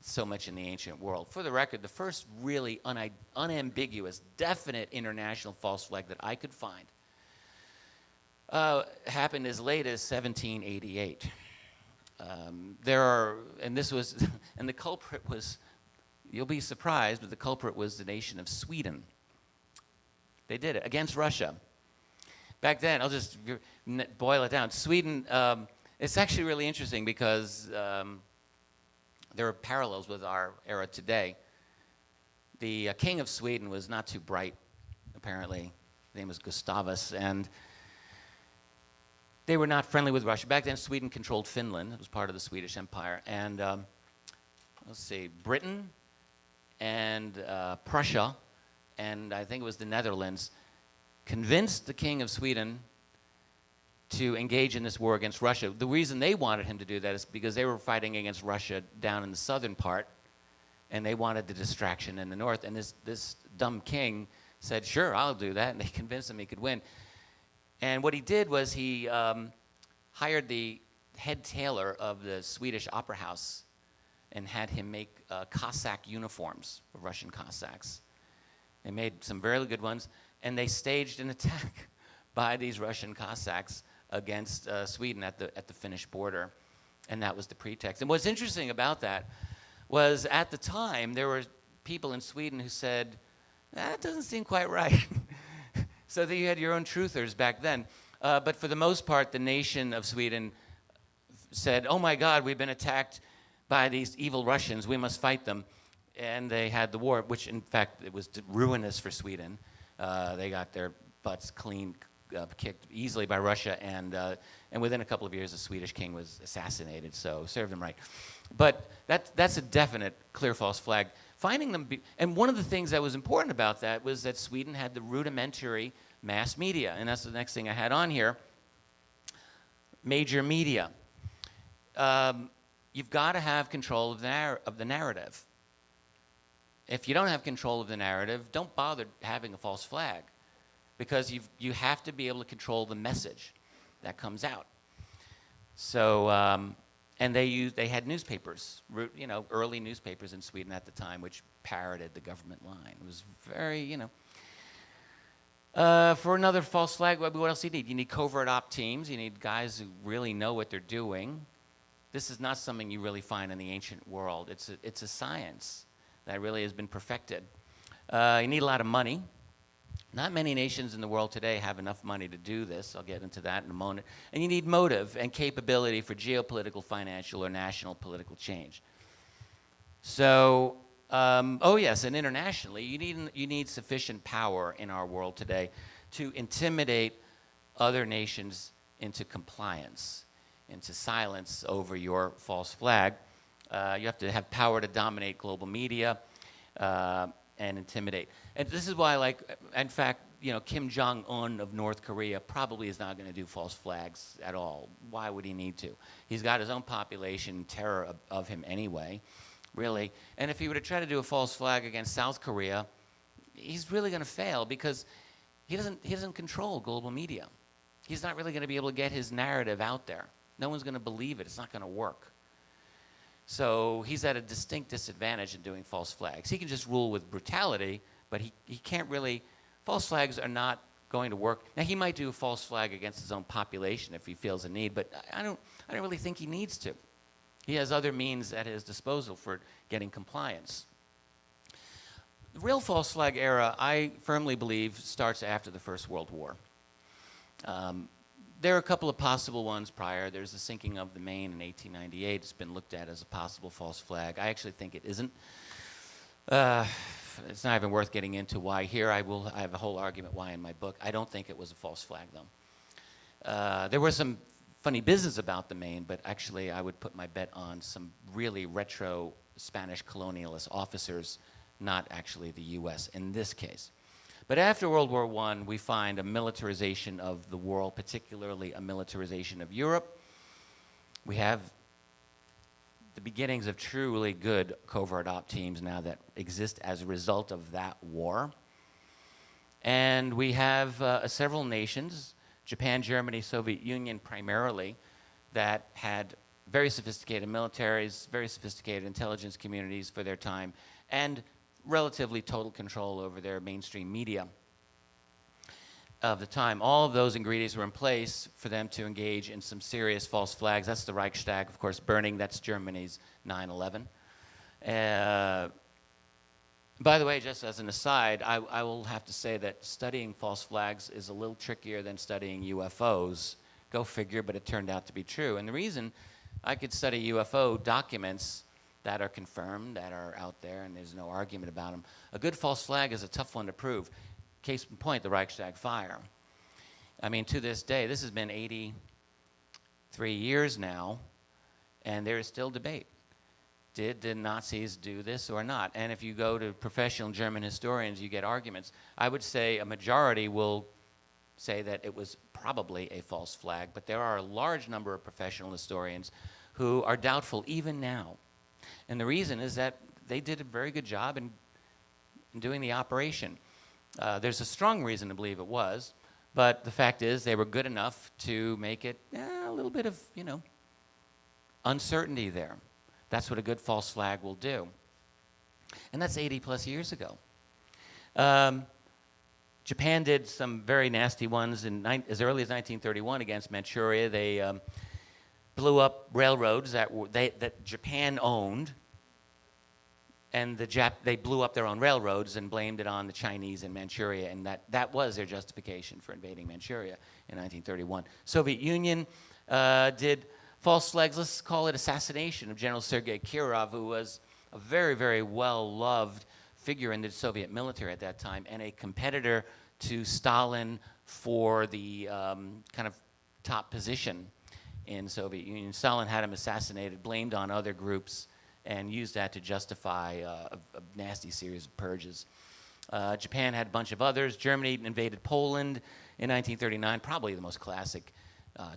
so much in the ancient world. For the record, the first really unambiguous, definite international false flag that I could find happened as late as 1788. And the culprit was, you'll be surprised, but the culprit was the nation of Sweden. They did it against Russia. Back then, I'll just boil it down. Sweden, it's actually really interesting because there are parallels with our era today. The king of Sweden was not too bright, apparently. His name was Gustavus, and they were not friendly with Russia. Back then, Sweden controlled Finland. It was part of the Swedish Empire. And Britain and Prussia, and I think it was the Netherlands, convinced the king of Sweden to engage in this war against Russia. The reason they wanted him to do that is because they were fighting against Russia down in the southern part, and they wanted the distraction in the north. And this dumb king said, sure, I'll do that, and they convinced him he could win. And what he did was he hired the head tailor of the Swedish opera house and had him make Cossack uniforms for Russian Cossacks. They made some very good ones, and they staged an attack by these Russian Cossacks against Sweden at the Finnish border, and that was the pretext. And what's interesting about that was at the time there were people in Sweden who said, that doesn't seem quite right. So that you had your own truthers back then. But for the most part, the nation of Sweden said, oh my God, we've been attacked by these evil Russians, we must fight them. And they had the war, which in fact, it was ruinous for Sweden. They got their butts kicked easily by Russia, and within a couple of years, the Swedish king was assassinated, so served him right. But that's a definite clear false flag. Finding them, and one of the things that was important about that was that Sweden had the rudimentary mass media, and that's the next thing I had on here, major media. You've got to have control of the narrative. If you don't have control of the narrative, don't bother having a false flag, because you have to be able to control the message that comes out. So, and they had newspapers, early newspapers in Sweden at the time, which parroted the government line. It was very, for another false flag, what else do you need? You need covert op teams. You need guys who really know what they're doing. This is not something you really find in the ancient world. It's a science that really has been perfected. You need a lot of money. Not many nations in the world today have enough money to do this. I'll get into that in a moment. And you need motive and capability for geopolitical, financial, or national political change. So, oh yes, and internationally, you need sufficient power in our world today to intimidate other nations into compliance, into silence over your false flag. You have to have power to dominate global media and intimidate. And this is why, in fact, Kim Jong-un of North Korea probably is not going to do false flags at all. Why would he need to? He's got his own population terror of him anyway, really. And if he were to try to do a false flag against South Korea, he's really going to fail because he doesn't control global media. He's not really going to be able to get his narrative out there. No one's going to believe it. It's not going to work. So he's at a distinct disadvantage in doing false flags. He can just rule with brutality, but he can't really, false flags are not going to work. Now, he might do a false flag against his own population if he feels a need, but I don't really think he needs to. He has other means at his disposal for getting compliance. The real false flag era, I firmly believe, starts after the First World War. There are a couple of possible ones prior. There's the sinking of the Maine in 1898. It's been looked at as a possible false flag. I actually think it isn't. Uh, it's not even worth getting into why here. I have a whole argument why in my book. I don't think it was a false flag, though. There was some funny business about the Maine, but actually I would put my bet on some really retro Spanish colonialist officers, not actually the U.S. in this case. But after World War I, we find a militarization of the world, particularly a militarization of Europe. We have the beginnings of truly good covert op teams now that exist as a result of that war. And we have several nations, Japan, Germany, Soviet Union primarily, that had very sophisticated militaries, very sophisticated intelligence communities for their time, and relatively total control over their mainstream media of the time. All of those ingredients were in place for them to engage in some serious false flags. That's the Reichstag, of course, burning. That's Germany's 9/11. By the way, just as an aside, I will have to say that studying false flags is a little trickier than studying UFOs. Go figure, but it turned out to be true. And the reason I could study UFO documents that are confirmed, that are out there, and there's no argument about them. A good false flag is a tough one to prove. Case in point, the Reichstag fire. I mean, to this day, this has been 83 years now, and there is still debate. Did the Nazis do this or not? And if you go to professional German historians, you get arguments. I would say a majority will say that it was probably a false flag, but there are a large number of professional historians who are doubtful even now. And the reason is that they did a very good job in doing the operation. There's a strong reason to believe it was, but the fact is they were good enough to make it a little bit of, uncertainty there. That's what a good false flag will do. And that's 80 plus years ago. Japan did some very nasty ones as early as 1931 against Manchuria. They blew up railroads that Japan owned, and they blew up their own railroads and blamed it on the Chinese in Manchuria, and that was their justification for invading Manchuria in 1931. Soviet Union did false flags, let's call it assassination of General Sergei Kirov, who was a very, very well-loved figure in the Soviet military at that time, and a competitor to Stalin for the kind of top position in Soviet Union. Stalin had him assassinated, blamed on other groups, and used that to justify a nasty series of purges. Japan had a bunch of others. Germany invaded Poland in 1939, probably the most classic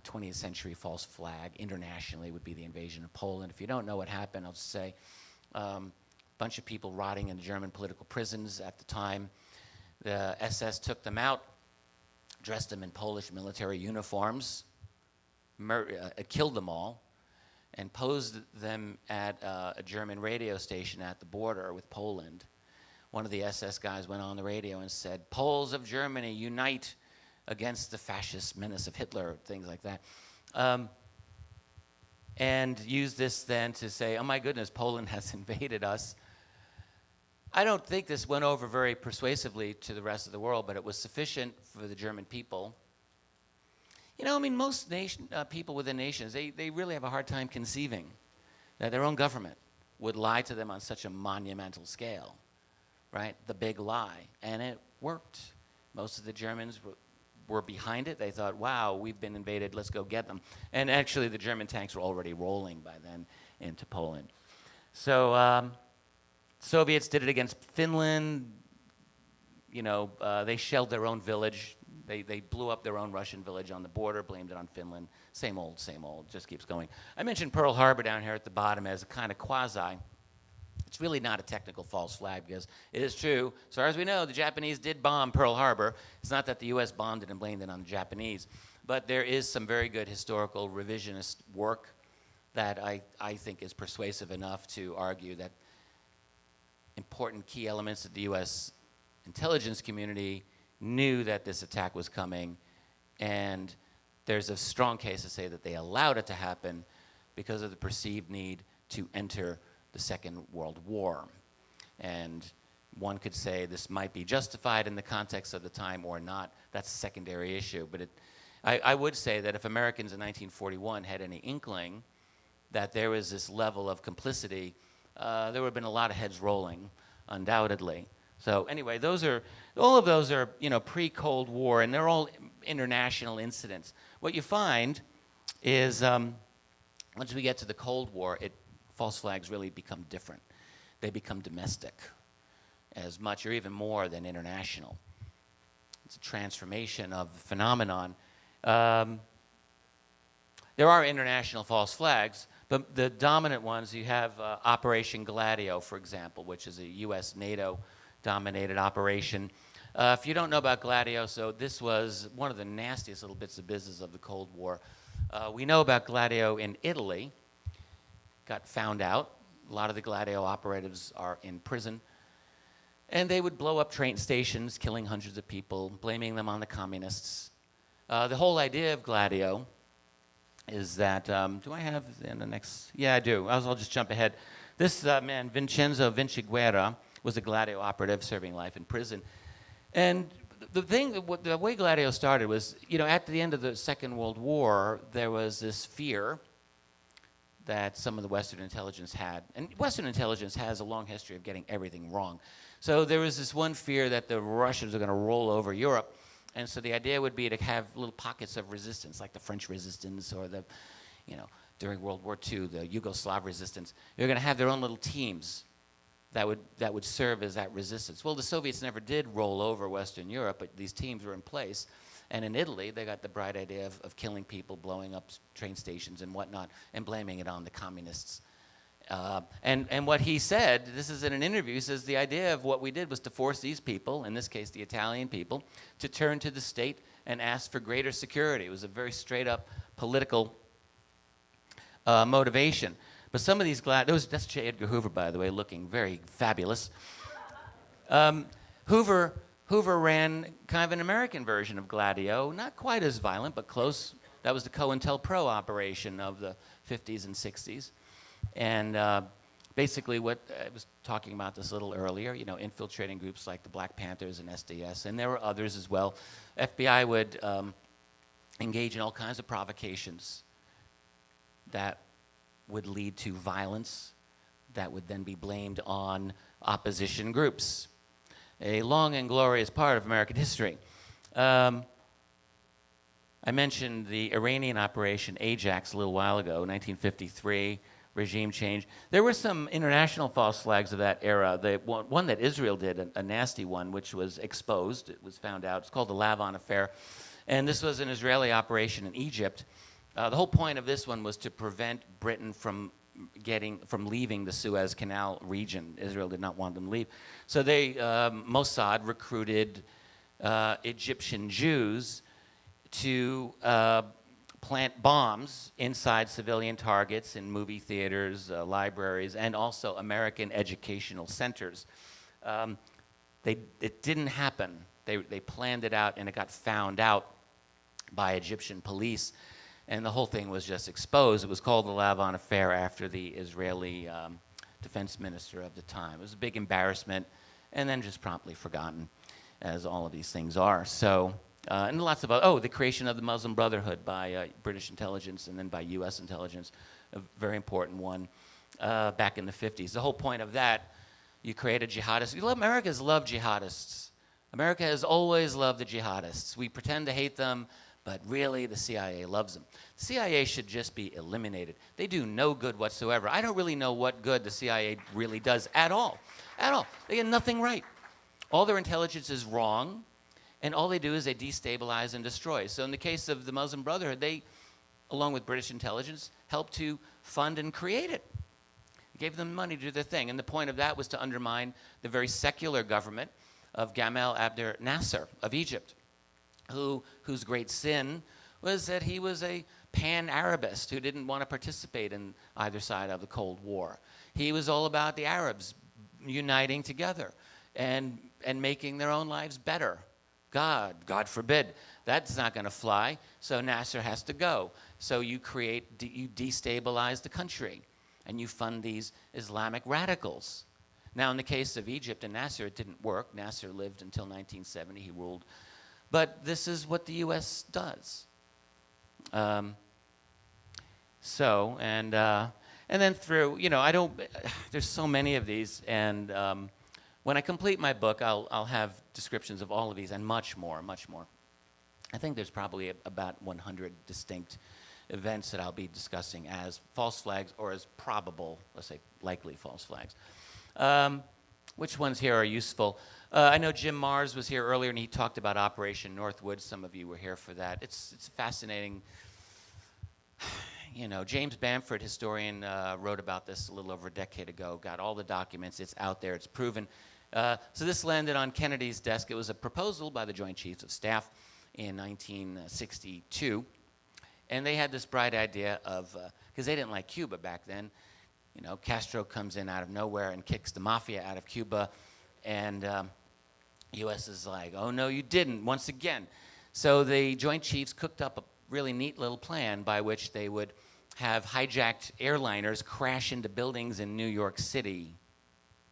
20th century false flag internationally would be the invasion of Poland. If you don't know what happened, I'll just say a bunch of people rotting in German political prisons at the time. The SS took them out, dressed them in Polish military uniforms, killed them all, and posed them at a German radio station at the border with Poland. One of the SS guys went on the radio and said, "Poles of Germany, unite against the fascist menace of Hitler," things like that. And used this then to say, oh my goodness, Poland has invaded us. I don't think this went over very persuasively to the rest of the world, but it was sufficient for the German people. Most people within nations, they really have a hard time conceiving that their own government would lie to them on such a monumental scale, right? The big lie. And it worked. Most of the Germans were behind it. They thought, wow, we've been invaded, let's go get them. And actually, the German tanks were already rolling by then into Poland. So Soviets did it against Finland. They shelled their own village. They blew up their own Russian village on the border, blamed it on Finland. Same old, just keeps going. I mentioned Pearl Harbor down here at the bottom as a kind of quasi. It's really not a technical false flag because it is true. As far as we know, the Japanese did bomb Pearl Harbor. It's not that the U.S. bombed it and blamed it on the Japanese. But there is some very good historical revisionist work that I think is persuasive enough to argue that important key elements of the U.S. intelligence community knew that this attack was coming, and there's a strong case to say that they allowed it to happen because of the perceived need to enter the Second World War. And one could say this might be justified in the context of the time or not. That's a secondary issue. But I would say that if Americans in 1941 had any inkling that there was this level of complicity, there would have been a lot of heads rolling. undoubtedly. So anyway, all of those are, pre-Cold War, and they're all international incidents. What you find is once we get to the Cold War, false flags really become different. They become domestic as much or even more than international. It's a transformation of the phenomenon. There are international false flags, but the dominant ones, you have Operation Gladio, for example, which is a U.S. NATO-dominated operation. If you don't know about Gladio, so this was one of the nastiest little bits of business of the Cold War. We know about Gladio in Italy. Got found out. A lot of the Gladio operatives are in prison. And they would blow up train stations, killing hundreds of people, blaming them on the communists. The whole idea of Gladio is that, do I have in the next? Yeah, I do. I'll just jump ahead. This man, Vincenzo Vinciguerra, was a Gladio operative serving life in prison. And the way Gladio started was, at the end of the Second World War, there was this fear that some of the Western intelligence had. And Western intelligence has a long history of getting everything wrong. So there was this one fear that the Russians are going to roll over Europe. And so the idea would be to have little pockets of resistance, like the French resistance or the, during World War II, the Yugoslav resistance. They're going to have their own little teams that would serve as that resistance. Well, the Soviets never did roll over Western Europe, but these teams were in place. And in Italy, they got the bright idea of killing people, blowing up train stations and whatnot, and blaming it on the communists. And what he said, this is in an interview, he says the idea of what we did was to force these people, in this case the Italian people, to turn to the state and ask for greater security. It was a very straight up political motivation. But some of these that's J. Edgar Hoover, by the way, looking very fabulous. Hoover ran kind of an American version of Gladio, not quite as violent, but close. That was the COINTELPRO operation of the 50s and 60s. And basically what I was talking about this a little earlier, infiltrating groups like the Black Panthers and SDS, and there were others as well. FBI would engage in all kinds of provocations that would lead to violence that would then be blamed on opposition groups. A long and glorious part of American history. I mentioned the Iranian operation Ajax a little while ago, 1953. Regime change. There were some international false flags of that era. The one that Israel did, a nasty one, which was exposed. It was found out. It's called the Lavon Affair. And this was an Israeli operation in Egypt. The whole point of this one was to prevent Britain from leaving the Suez Canal region. Israel did not want them to leave. So Mossad recruited Egyptian Jews to plant bombs inside civilian targets in movie theaters, libraries, and also American educational centers. It didn't happen. They planned it out, and it got found out by Egyptian police, and the whole thing was just exposed. It was called the Lavon Affair after the Israeli defense minister of the time. It was a big embarrassment, and then just promptly forgotten, as all of these things are. So. And lots of the creation of the Muslim Brotherhood by British intelligence and then by U.S. intelligence, a very important one back in the 50s. The whole point of that, you create a jihadist. America's loved jihadists. America has always loved the jihadists. We pretend to hate them, but really the CIA loves them. The CIA should just be eliminated. They do no good whatsoever. I don't really know what good the CIA really does at all. At all. They get nothing right. All their intelligence is wrong. And all they do is they destabilize and destroy. So in the case of the Muslim Brotherhood, they, along with British intelligence, helped to fund and create it. Gave them money to do their thing. And the point of that was to undermine the very secular government of Gamal Abdel Nasser of Egypt, whose great sin was that he was a pan-Arabist who didn't want to participate in either side of the Cold War. He was all about the Arabs uniting together and making their own lives better. God forbid, that's not going to fly, so Nasser has to go. So you destabilize the country, and you fund these Islamic radicals. Now, in the case of Egypt and Nasser, it didn't work. Nasser lived until 1970, he ruled. But this is what the U.S. does. And then through, there's so many of these, and When I complete my book, I'll have descriptions of all of these and much more, much more. I think there's probably about 100 distinct events that I'll be discussing as false flags or as probable, let's say likely false flags. Which ones here are useful? I know Jim Mars was here earlier and he talked about Operation Northwood. Some of you were here for that. It's fascinating. You know, James Bamford, historian, wrote about this a little over a decade ago, got all the documents, it's out there, it's proven. So this landed on Kennedy's desk. It was a proposal by the Joint Chiefs of Staff in 1962. And they had this bright idea of, because they didn't like Cuba back then, you know, Castro comes in out of nowhere and kicks the mafia out of Cuba, and U.S. is like, oh no, you didn't, once again. So the Joint Chiefs cooked up a really neat little plan by which they would have hijacked airliners crash into buildings in New York City.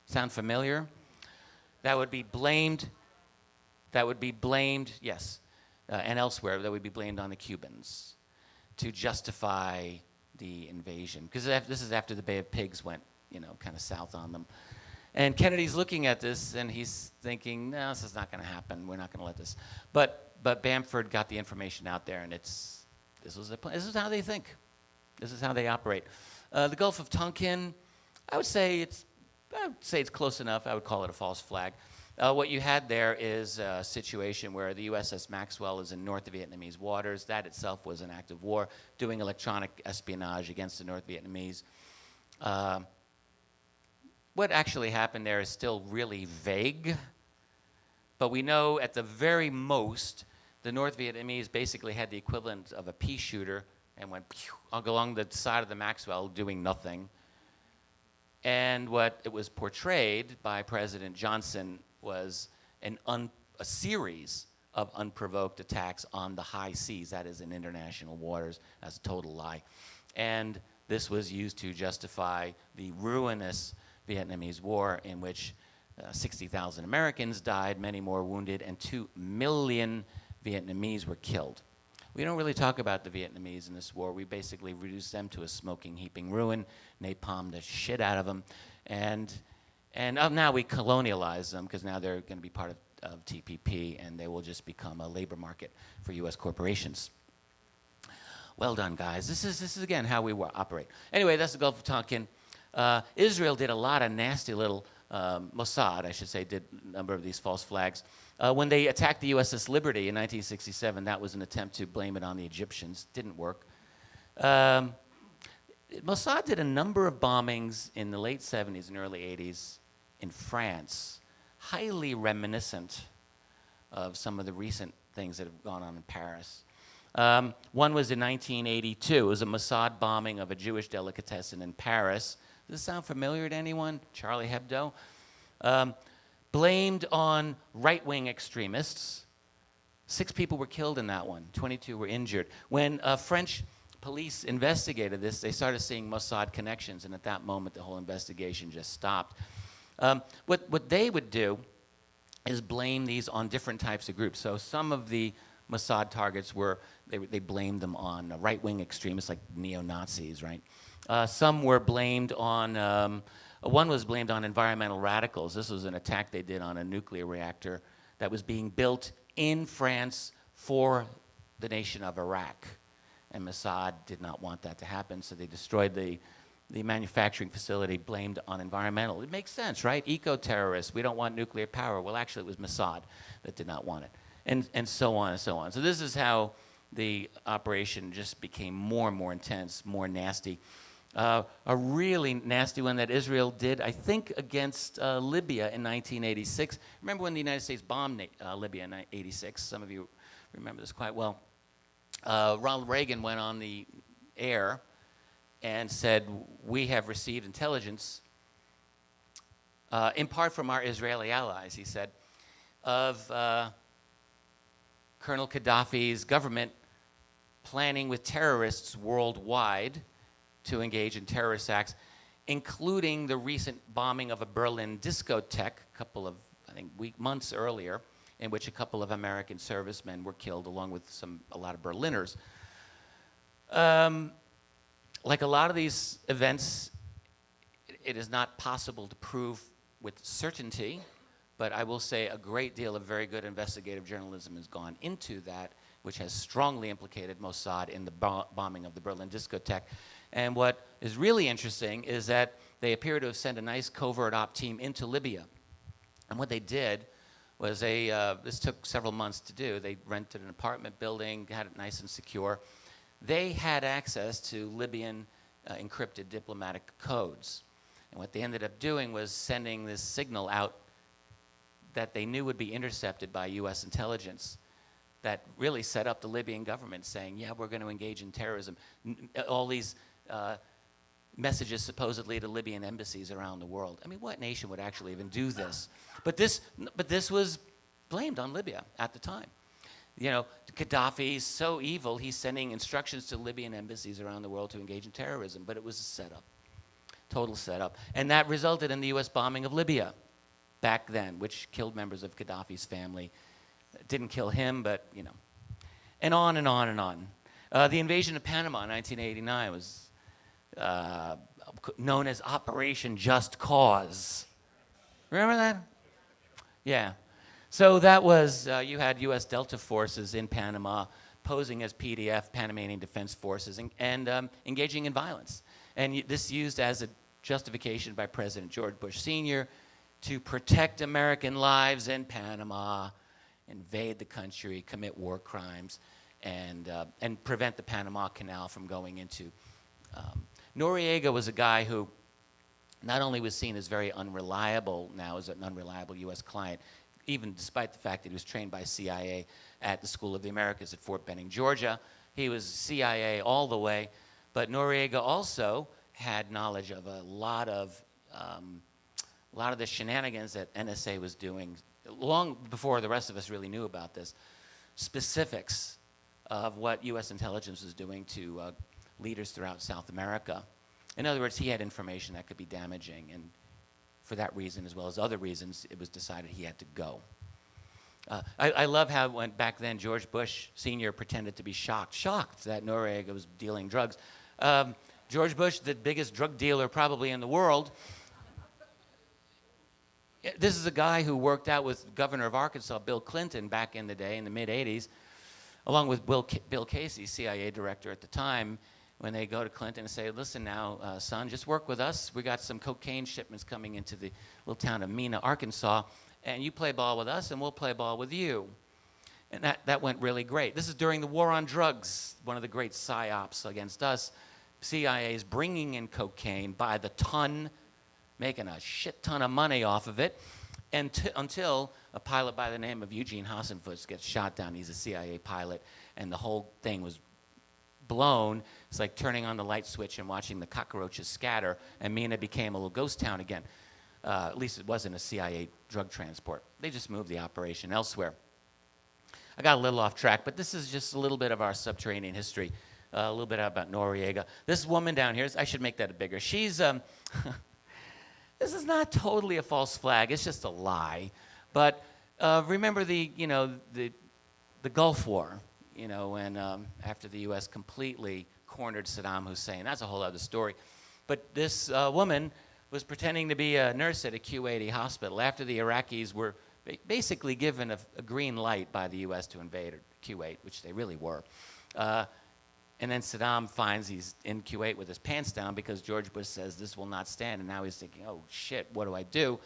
Sound familiar? That would be blamed, yes, and elsewhere, that would be blamed on the Cubans to justify the invasion. Because this is after the Bay of Pigs went, you know, kind of south on them. And Kennedy's looking at this and he's thinking, no, this is not going to happen. We're not going to let this. But Bamford got the information out there, and this is how they think. This is how they operate. The Gulf of Tonkin, I would say it's close enough. I would call it a false flag. What you had there is a situation where the USS Maxwell is in North Vietnamese waters. That itself was an act of war, doing electronic espionage against the North Vietnamese. What actually happened there is still really vague, but we know at the very most, the North Vietnamese basically had the equivalent of a pea shooter and went along the side of the Maxwell doing nothing. And what it was portrayed by President Johnson was a series of unprovoked attacks on the high seas, that is in international waters. That's a total lie. And this was used to justify the ruinous Vietnamese War, in which 60,000 Americans died, many more wounded, and 2 million Vietnamese were killed. We don't really talk about the Vietnamese in this war. We basically reduced them to a smoking, heaping ruin, napalmed the shit out of them, and now we colonialize them because now they're going to be part of TPP, and they will just become a labor market for U.S. corporations. Well done, guys. This is again how we operate. Anyway, that's the Gulf of Tonkin. Israel did a lot of nasty little, Mossad, I should say, did a number of these false flags. When they attacked the USS Liberty in 1967, that was an attempt to blame it on the Egyptians. Didn't work. Mossad did a number of bombings in the late 70s and early 80s in France, highly reminiscent of some of the recent things that have gone on in Paris. One was in 1982. It was a Mossad bombing of a Jewish delicatessen in Paris. Does this sound familiar to anyone? Charlie Hebdo. Blamed on right-wing extremists. 6 people were killed in that one. 22 were injured. When French police investigated this, they started seeing Mossad connections, and at that moment, the whole investigation just stopped. What they would do is blame these on different types of groups. So some of the Mossad targets were, they blamed them on right-wing extremists like neo-Nazis, right? Some were blamed on, one was blamed on environmental radicals. This was an attack they did on a nuclear reactor that was being built in France for the nation of Iraq. And Mossad did not want that to happen, so they destroyed the manufacturing facility blamed on environmental. It makes sense, right? Eco-terrorists, we don't want nuclear power. Well, actually, it was Mossad that did not want it. And so on and so on. So this is how the operation just became more and more intense, more nasty. A really nasty one that Israel did, I think, against Libya in 1986. Remember when the United States bombed Libya in 1986? Some of you remember this quite well. Ronald Reagan went on the air and said, we have received intelligence, in part from our Israeli allies, he said, of Colonel Gaddafi's government planning with terrorists worldwide to engage in terrorist acts, including the recent bombing of a Berlin discotheque a couple of, I think, months earlier, in which a couple of American servicemen were killed, along with a lot of Berliners. Like a lot of these events, it is not possible to prove with certainty, But I will say a great deal of very good investigative journalism has gone into that, which has strongly implicated Mossad in the bombing of the Berlin discotheque. And what is really interesting is that they appear to have sent a nice covert op team into Libya. And what they did was this took several months to do. They rented an apartment building, had it nice and secure. They had access to Libyan encrypted diplomatic codes. And what they ended up doing was sending this signal out that they knew would be intercepted by US intelligence that really set up the Libyan government saying, yeah, we're going to engage in terrorism. All these messages supposedly to Libyan embassies around the world. I mean, what nation would actually even do this? But this was blamed on Libya at the time. You know, Gaddafi's so evil, he's sending instructions to Libyan embassies around the world to engage in terrorism. But it was a setup, total setup. And that resulted in the US bombing of Libya back then, which killed members of Gaddafi's family. It didn't kill him, but, you know. And on and on and on. The invasion of Panama in 1989 was known as Operation Just Cause. Remember that? Yeah. So that was, you had U.S. Delta forces in Panama posing as PDF, Panamanian Defense Forces, and engaging in violence. And this used as a justification by President George Bush Sr. to protect American lives in Panama, invade the country, commit war crimes, and prevent the Panama Canal from going into. Noriega was a guy who not only was seen as very unreliable now as an unreliable U.S. client, even despite the fact that he was trained by CIA at the School of the Americas at Fort Benning, Georgia. He was CIA all the way. But Noriega also had knowledge of a lot of the shenanigans that NSA was doing long before the rest of us really knew about this. Specifics of what U.S. intelligence was doing to leaders throughout South America. In other words, he had information that could be damaging, and for that reason, as well as other reasons, it was decided he had to go. I love how when back then George Bush Sr. pretended to be shocked that Noriega was dealing drugs. George Bush, the biggest drug dealer probably in the world, this is a guy who worked out with Governor of Arkansas, Bill Clinton, back in the day, in the mid-'80s, along with Bill Casey, CIA director at the time, when they go to Clinton and say, listen now, son, just work with us. We got some cocaine shipments coming into the little town of Mena, Arkansas, and you play ball with us, and we'll play ball with you. And that went really great. This is during the war on drugs, one of the great psyops against us. CIA is bringing in cocaine by the ton, making a shit ton of money off of it, until a pilot by the name of Eugene Hassenfuss gets shot down. He's a CIA pilot, and the whole thing was blown. It's like turning on the light switch and watching the cockroaches scatter, and Mena became a little ghost town again. At least it wasn't a CIA drug transport. They just moved the operation elsewhere. I got a little off track, but this is just a little bit of our subterranean history, a little bit about Noriega. This woman down here, I should make that bigger. She's, this is not totally a false flag. It's just a lie. But remember the Gulf War, when after the U.S. completely cornered Saddam Hussein. That's a whole other story. But this woman was pretending to be a nurse at a Kuwaiti hospital after the Iraqis were basically given a green light by the U.S. to invade Kuwait, which they really were. And then Saddam finds he's in Kuwait with his pants down because George Bush says this will not stand, and now he's thinking, oh shit, what do I do?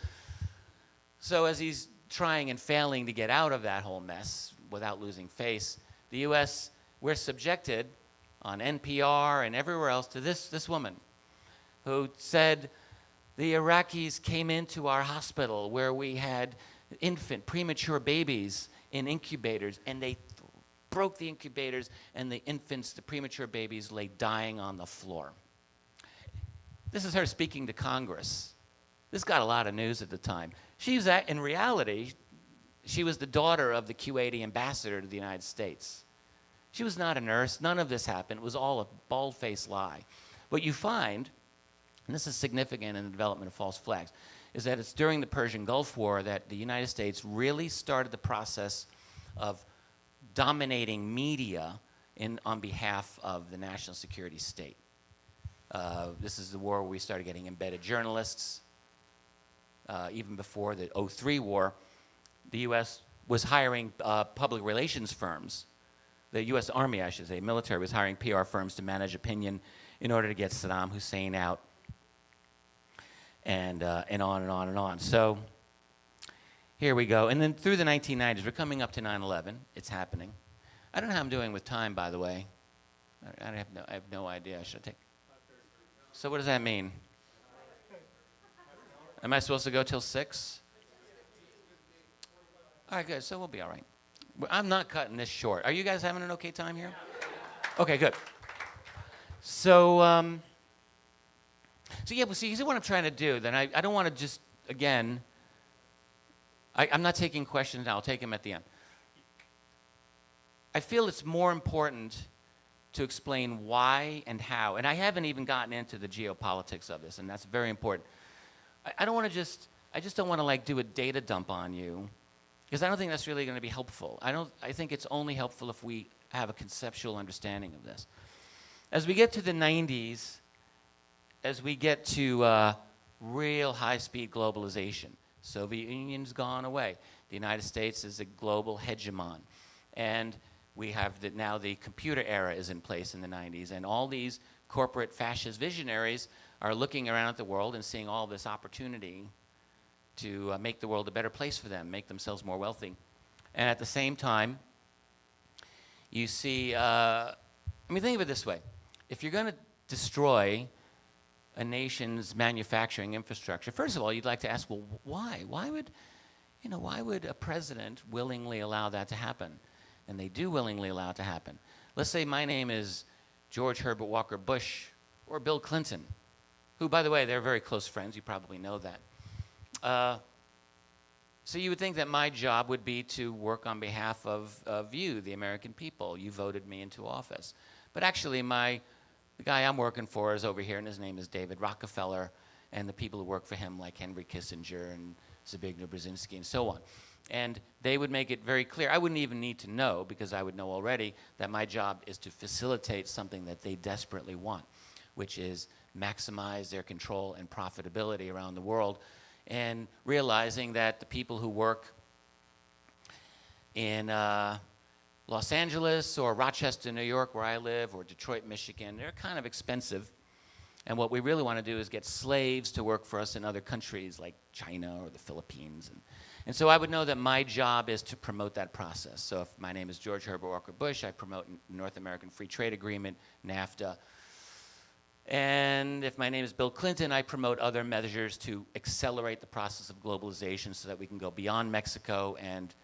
So as he's trying and failing to get out of that whole mess without losing face, the U.S., we're subjected on NPR and everywhere else to this woman who said the Iraqis came into our hospital where we had premature babies in incubators, and they broke the incubators, and the infants, the premature babies, lay dying on the floor. This is her speaking to Congress. This got a lot of news at the time. In reality, she was the daughter of the Kuwaiti ambassador to the United States. She was not a nurse. None of this happened. It was all a bald-faced lie. What you find, and this is significant in the development of false flags, is that it's during the Persian Gulf War that the United States really started the process of dominating media on behalf of the national security state. This is the war where we started getting embedded journalists. even before the '03 war, the U.S. was hiring public relations firms. The U.S. Army, I should say, military, was hiring PR firms to manage opinion in order to get Saddam Hussein out, and on and on and on. So here we go. And then through the 1990s, we're coming up to 9/11. It's happening. I don't know how I'm doing with time, by the way. I have no idea. Should I take? So what does that mean? Am I supposed to go till 6? All right, good. So we'll be all right. I'm not cutting this short. Are you guys having an okay time here? Okay, good. So, yeah, well, see what I'm trying to do. Then I don't want to just, again, I'm not taking questions now. I'll take them at the end. I feel it's more important to explain why and how. And I haven't even gotten into the geopolitics of this, and that's very important. I don't want to I just don't want to like do a data dump on you, because I don't think that's really going to be helpful. I think it's only helpful if we have a conceptual understanding of this. As we get to the 90s, as we get to real high-speed globalization, Soviet Union's gone away. The United States is a global hegemon. And we have now the computer era is in place in the 90s, and all these corporate fascist visionaries are looking around at the world and seeing all this opportunity to make the world a better place for them, make themselves more wealthy. And at the same time, you see, think of it this way. If you're going to destroy a nation's manufacturing infrastructure, first of all, you'd like to ask, well, why? Why would a president willingly allow that to happen? And they do willingly allow it to happen. Let's say my name is George Herbert Walker Bush or Bill Clinton, who, by the way, they're very close friends. You probably know that. So you would think that my job would be to work on behalf of you, the American people. You voted me into office. But actually, the guy I'm working for is over here, and his name is David Rockefeller, and the people who work for him, like Henry Kissinger and Zbigniew Brzezinski and so on. And they would make it very clear. I wouldn't even need to know, because I would know already, that my job is to facilitate something that they desperately want, which is maximize their control and profitability around the world, and realizing that the people who work in Los Angeles or Rochester, New York, where I live, or Detroit, Michigan, they're kind of expensive. And what we really want to do is get slaves to work for us in other countries like China or the Philippines. And so I would know that my job is to promote that process. So if my name is George Herbert Walker Bush, I promote North American Free Trade Agreement, NAFTA. And if my name is Bill Clinton, I promote other measures to accelerate the process of globalization so that we can go beyond Mexico and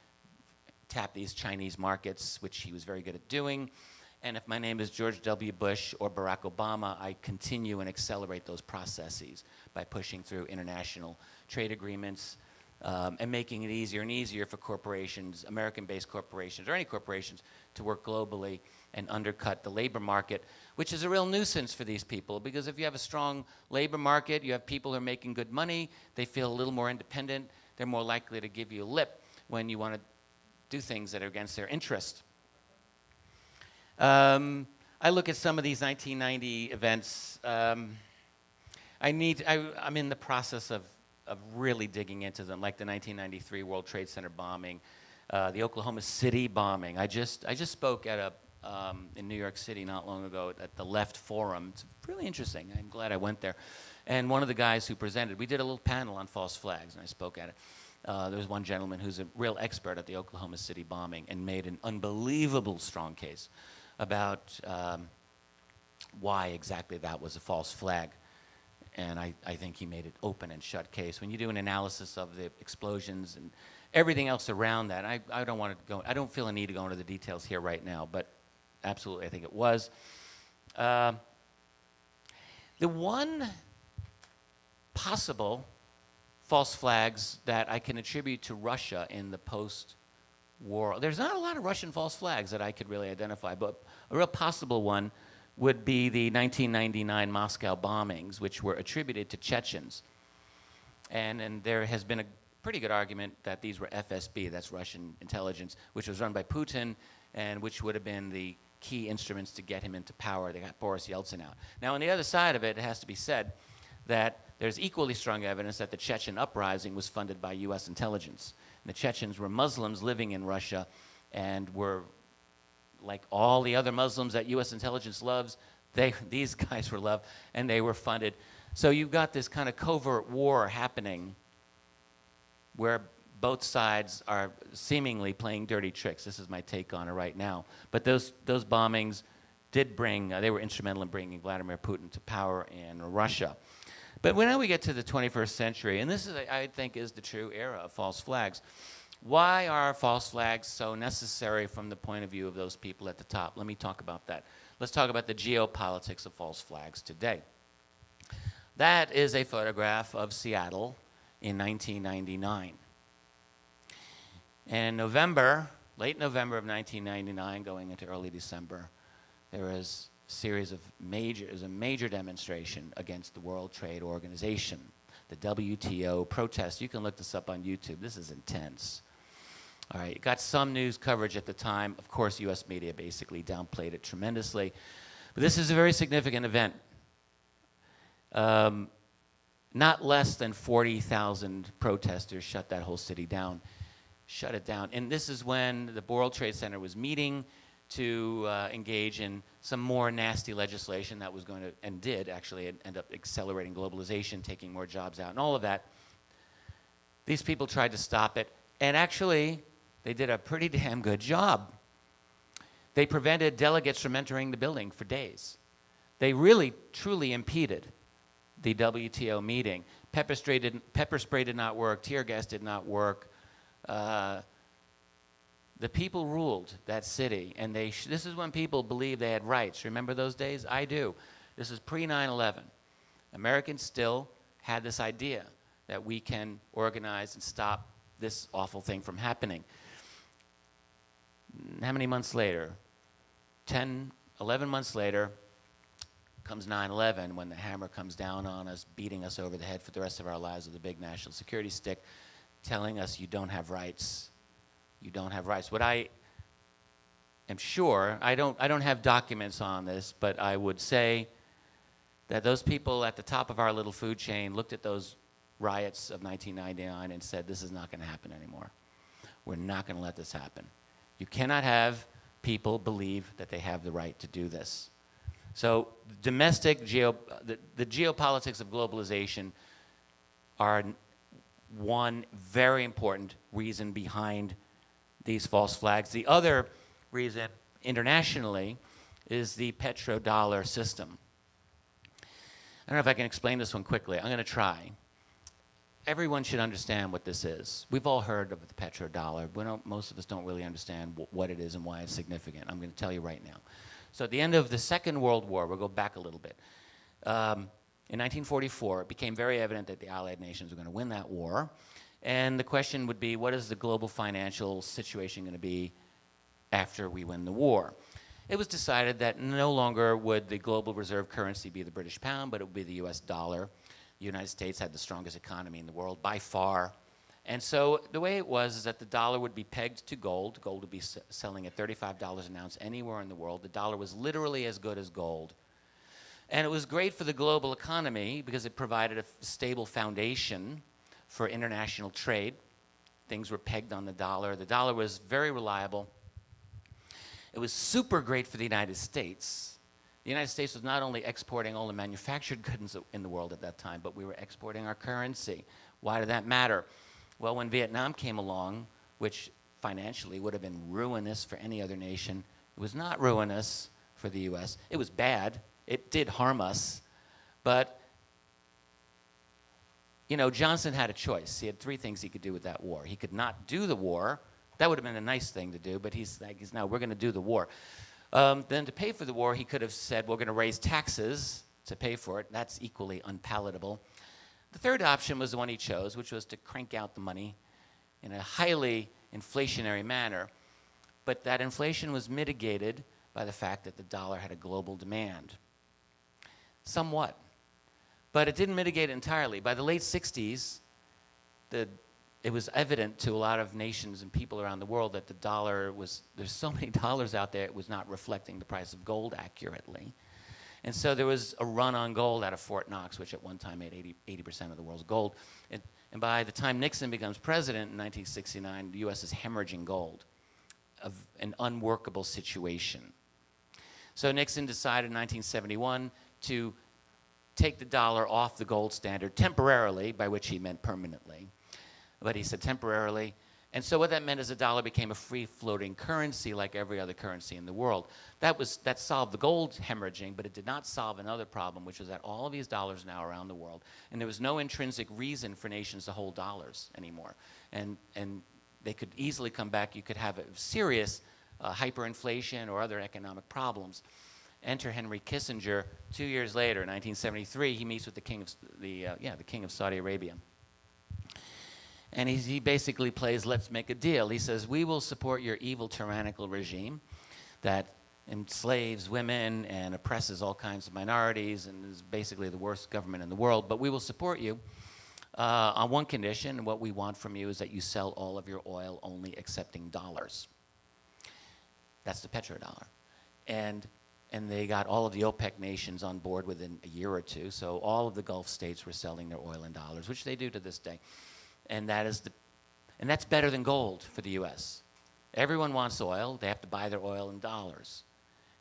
tap these Chinese markets, which he was very good at doing. And if my name is George W. Bush or Barack Obama, I continue and accelerate those processes by pushing through international trade agreements and making it easier and easier for corporations, American-based corporations, or any corporations, to work globally and undercut the labor market, which is a real nuisance for these people, because if you have a strong labor market, you have people who are making good money, they feel a little more independent, they're more likely to give you a lip when you want to do things that are against their interest. I look at some of these 1990 events. I'm in the process of really digging into them, like the 1993 World Trade Center bombing, the Oklahoma City bombing. I just spoke at in New York City not long ago at the Left Forum. It's really interesting. I'm glad I went there. And one of the guys who presented, we did a little panel on false flags, and I spoke at it. There was one gentleman who's a real expert at the Oklahoma City bombing and made an unbelievable strong case about why exactly that was a false flag. And I think he made it open and shut case. When you do an analysis of the explosions and everything else around that, I don't feel a need to go into the details here right now, but absolutely I think it was. The one possible false flags that I can attribute to Russia in the post-war, there's not a lot of Russian false flags that I could really identify, but a real possible one would be the 1999 Moscow bombings, which were attributed to Chechens. And there has been a pretty good argument that these were FSB, that's Russian intelligence, which was run by Putin, and which would have been the key instruments to get him into power. They got Boris Yeltsin out. Now, on the other side of it, it has to be said that there's equally strong evidence that the Chechen uprising was funded by U.S. intelligence. And the Chechens were Muslims living in Russia and were, like all the other Muslims that U.S. intelligence loves, these guys were loved, and they were funded. So you've got this kind of covert war happening where both sides are seemingly playing dirty tricks. This is my take on it right now. But those bombings did bring, they were instrumental in bringing Vladimir Putin to power in Russia. But when we get to the 21st century, and this is, I think, is the true era of false flags. Why are false flags so necessary from the point of view of those people at the top? Let me talk about that. Let's talk about the geopolitics of false flags today. That is a photograph of Seattle in 1999. And in November, late November of 1999, going into early December, there was a major demonstration against the World Trade Organization, the WTO protest. You can look this up on YouTube. This is intense. All right, it got some news coverage at the time. Of course, U.S. media basically downplayed it tremendously. But this is a very significant event. Not less than 40,000 protesters shut that whole city down, shut it down. And this is when the World Trade Center was meeting to engage in some more nasty legislation that was going to, and did actually, end up accelerating globalization, taking more jobs out, and all of that. These people tried to stop it, and actually, they did a pretty damn good job. They prevented delegates from entering the building for days. They really, truly impeded the WTO meeting. Pepper spray did not work, tear gas did not work. The people ruled that city, and this is when people believed they had rights. Remember those days? I do. This is pre-9/11. Americans still had this idea that we can organize and stop this awful thing from happening. How many months later? 10, 11 months later, comes 9/11, when the hammer comes down on us, beating us over the head for the rest of our lives with a big national security stick, telling us you don't have rights. You don't have rights. What I am sure, I don't have documents on this, but I would say that those people at the top of our little food chain looked at those riots of 1999 and said, this is not going to happen anymore. We're not going to let this happen. You cannot have people believe that they have the right to do this. So the geopolitics of globalization are one very important reason behind these false flags. The other reason internationally is the petro-dollar system. I don't know if I can explain this one quickly. I'm going to try. Everyone should understand what this is. We've all heard of the petro-dollar. Most of us don't really understand what it is and why it's significant. I'm going to tell you right now. So at the end of the Second World War, we'll go back a little bit. In 1944, it became very evident that the Allied nations were going to win that war. And the question would be, what is the global financial situation going to be after we win the war? It was decided that no longer would the global reserve currency be the British pound, but it would be the US dollar. The United States had the strongest economy in the world by far. And so the way it was is that the dollar would be pegged to gold. Gold would be selling at $35 an ounce anywhere in the world. The dollar was literally as good as gold. And it was great for the global economy because it provided a stable foundation for international trade. Things were pegged on the dollar. The dollar was very reliable. It was super great for the United States. The United States was not only exporting all the manufactured goods in the world at that time, but we were exporting our currency. Why did that matter? Well, when Vietnam came along, which financially would have been ruinous for any other nation, it was not ruinous for the US. It was bad. It did harm us. But, you know, Johnson had a choice. He had three things he could do with that war. He could not do the war. That would have been a nice thing to do, but he's no, we're going to do the war. Then to pay for the war, he could have said, we're going to raise taxes to pay for it. That's equally unpalatable. The third option was the one he chose, which was to crank out the money in a highly inflationary manner. But that inflation was mitigated by the fact that the dollar had a global demand. Somewhat. But it didn't mitigate it entirely. By the late 60s, it was evident to a lot of nations and people around the world that the dollar was, there's so many dollars out there, it was not reflecting the price of gold accurately. And so there was a run on gold out of Fort Knox, which at one time made 80% of the world's gold. And by the time Nixon becomes president in 1969, the U.S. is hemorrhaging gold, of an unworkable situation. So Nixon decided in 1971 to take the dollar off the gold standard temporarily, by which he meant permanently. But he said temporarily. And so what that meant is the dollar became a free-floating currency like every other currency in the world. That solved the gold hemorrhaging, but it did not solve another problem, which was that all of these dollars now around the world, and there was no intrinsic reason for nations to hold dollars anymore. And they could easily come back. You could have a serious hyperinflation or other economic problems. Enter Henry Kissinger. 2 years later, 1973, he meets with the king of Saudi Arabia. And he basically plays let's make a deal. He says, we will support your evil tyrannical regime that enslaves women and oppresses all kinds of minorities and is basically the worst government in the world, but we will support you on one condition, and what we want from you is that you sell all of your oil only accepting dollars. That's the petrodollar. And they got all of the OPEC nations on board within a year or two, so all of the Gulf states were selling their oil in dollars, which they do to this day. And that's better than gold for the U.S. Everyone wants oil. They have to buy their oil in dollars.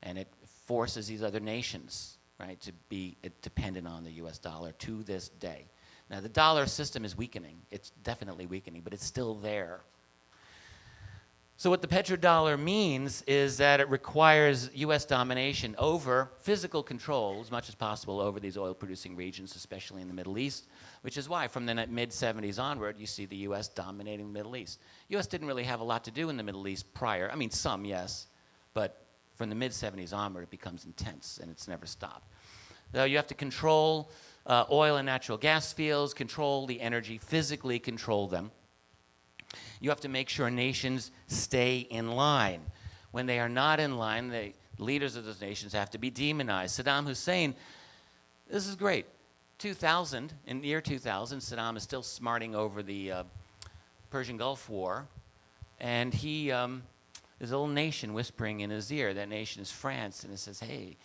And it forces these other nations, right, to be dependent on the U.S. dollar to this day. Now, the dollar system is weakening. It's definitely weakening, but it's still there. So what the petrodollar means is that it requires U.S. domination over physical control as much as possible over these oil-producing regions, especially in the Middle East, which is why from the mid-'70s onward, you see the U.S. dominating the Middle East. U.S. didn't really have a lot to do in the Middle East prior. I mean, some, yes, but from the mid-'70s onward, it becomes intense, and it's never stopped. So you have to control oil and natural gas fields, control the energy, physically control them. You have to make sure nations stay in line. When they are not in line, the leaders of those nations have to be demonized. Saddam Hussein, this is great. In the year 2000, Saddam is still smarting over the Persian Gulf War, and there's a little nation whispering in his ear. That nation is France, and it says, hey,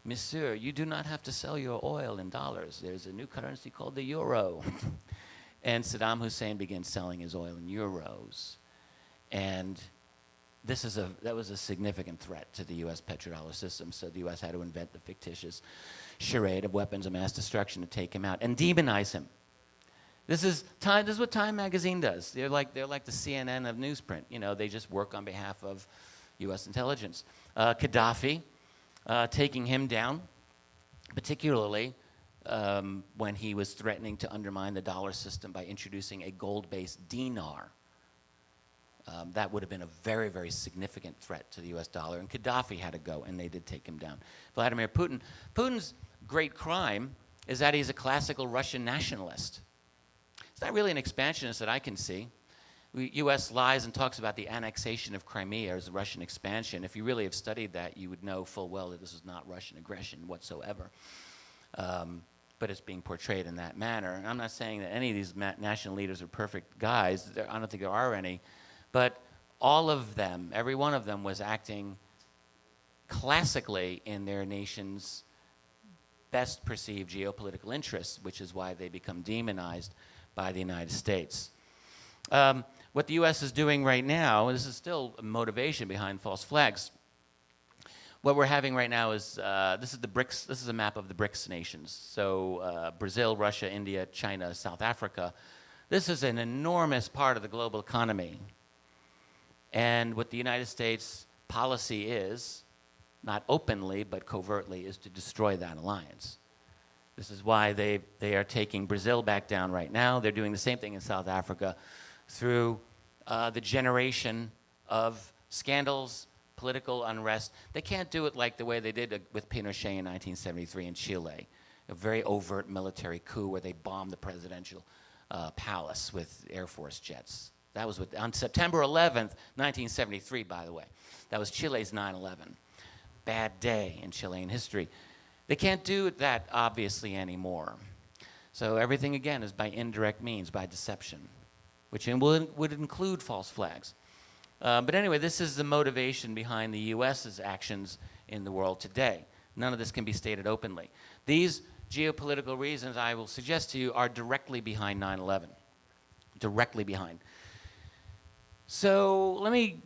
monsieur, you do not have to sell your oil in dollars. There's a new currency called the euro. And Saddam Hussein began selling his oil in euros. And that was a significant threat to the U.S. petrodollar system, so the U.S. had to invent the fictitious charade of weapons of mass destruction to take him out and demonize him. This is what Time magazine does. They're like the CNN of newsprint. You know, they just work on behalf of U.S. intelligence. Gaddafi, taking him down, particularly when he was threatening to undermine the dollar system by introducing a gold-based dinar. That would have been a very, very significant threat to the U.S. dollar, and Gaddafi had to go, and they did take him down. Vladimir Putin. Putin's great crime is that he's a classical Russian nationalist. It's not really an expansionist that I can see. U.S. lies and talks about the annexation of Crimea as a Russian expansion. If you really have studied that, you would know full well that this is not Russian aggression whatsoever. But it's being portrayed in that manner. And I'm not saying that any of these national leaders are perfect guys. I don't think there are any. But all of them, every one of them, was acting classically in their nation's best perceived geopolitical interests, which is why they become demonized by the United States. What the U.S. is doing right now, and this is still a motivation behind false flags, what we're having right now is, this is the BRICS, this is a map of the BRICS nations. So Brazil, Russia, India, China, South Africa. This is an enormous part of the global economy. And what the United States policy is, not openly but covertly, is to destroy that alliance. This is why they are taking Brazil back down right now. They're doing the same thing in South Africa through the generation of scandals, political unrest. They can't do it like the way they did with Pinochet in 1973 in Chile, a very overt military coup where they bombed the presidential palace with Air Force jets. That was on September 11th, 1973, by the way. That was Chile's 9/11. Bad day in Chilean history. They can't do that, obviously, anymore. So everything, again, is by indirect means, by deception, which would include false flags. But anyway, this is the motivation behind the U.S.'s actions in the world today. None of this can be stated openly. These geopolitical reasons, I will suggest to you, are directly behind 9/11. Directly behind. So let me,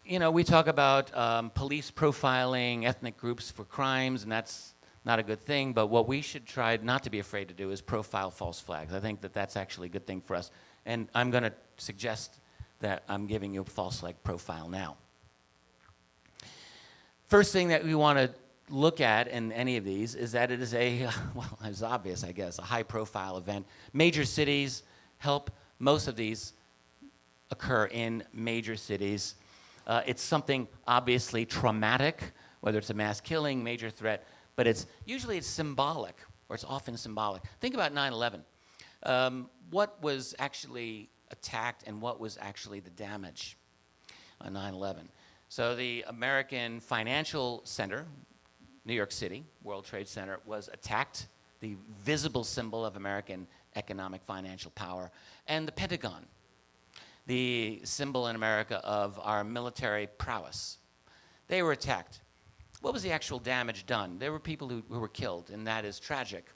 we talk about police profiling ethnic groups for crimes, and that's not a good thing, but what we should try not to be afraid to do is profile false flags. I think that that's actually a good thing for us. And I'm going to suggest that I'm giving you a false flag profile now. First thing that we want to look at in any of these is that it is well, it's obvious, I guess, a high-profile event. Major cities help. Most of these occur in major cities. It's something obviously traumatic, whether it's a mass killing, major threat, but it's symbolic, or it's often symbolic. Think about 9/11. What was actually attacked and what was actually the damage on 9/11? So the American Financial Center, New York City, World Trade Center, was attacked, the visible symbol of American economic financial power, and the Pentagon, the symbol in America of our military prowess. They were attacked. What was the actual damage done? There were people who were killed, and that is tragic.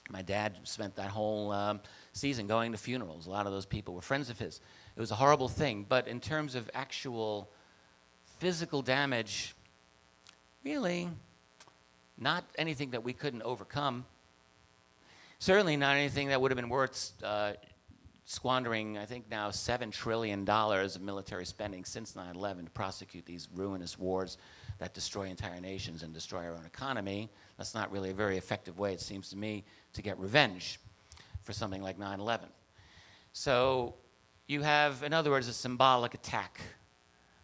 My dad spent that whole season going to funerals. A lot of those people were friends of his. It was a horrible thing, but in terms of actual physical damage, really not anything that we couldn't overcome. Certainly not anything that would have been worth squandering, I think now, $7 trillion of military spending since 9/11 to prosecute these ruinous wars that destroy entire nations and destroy our own economy. That's not really a very effective way, it seems to me, to get revenge for something like 9/11. So you have, in other words, a symbolic attack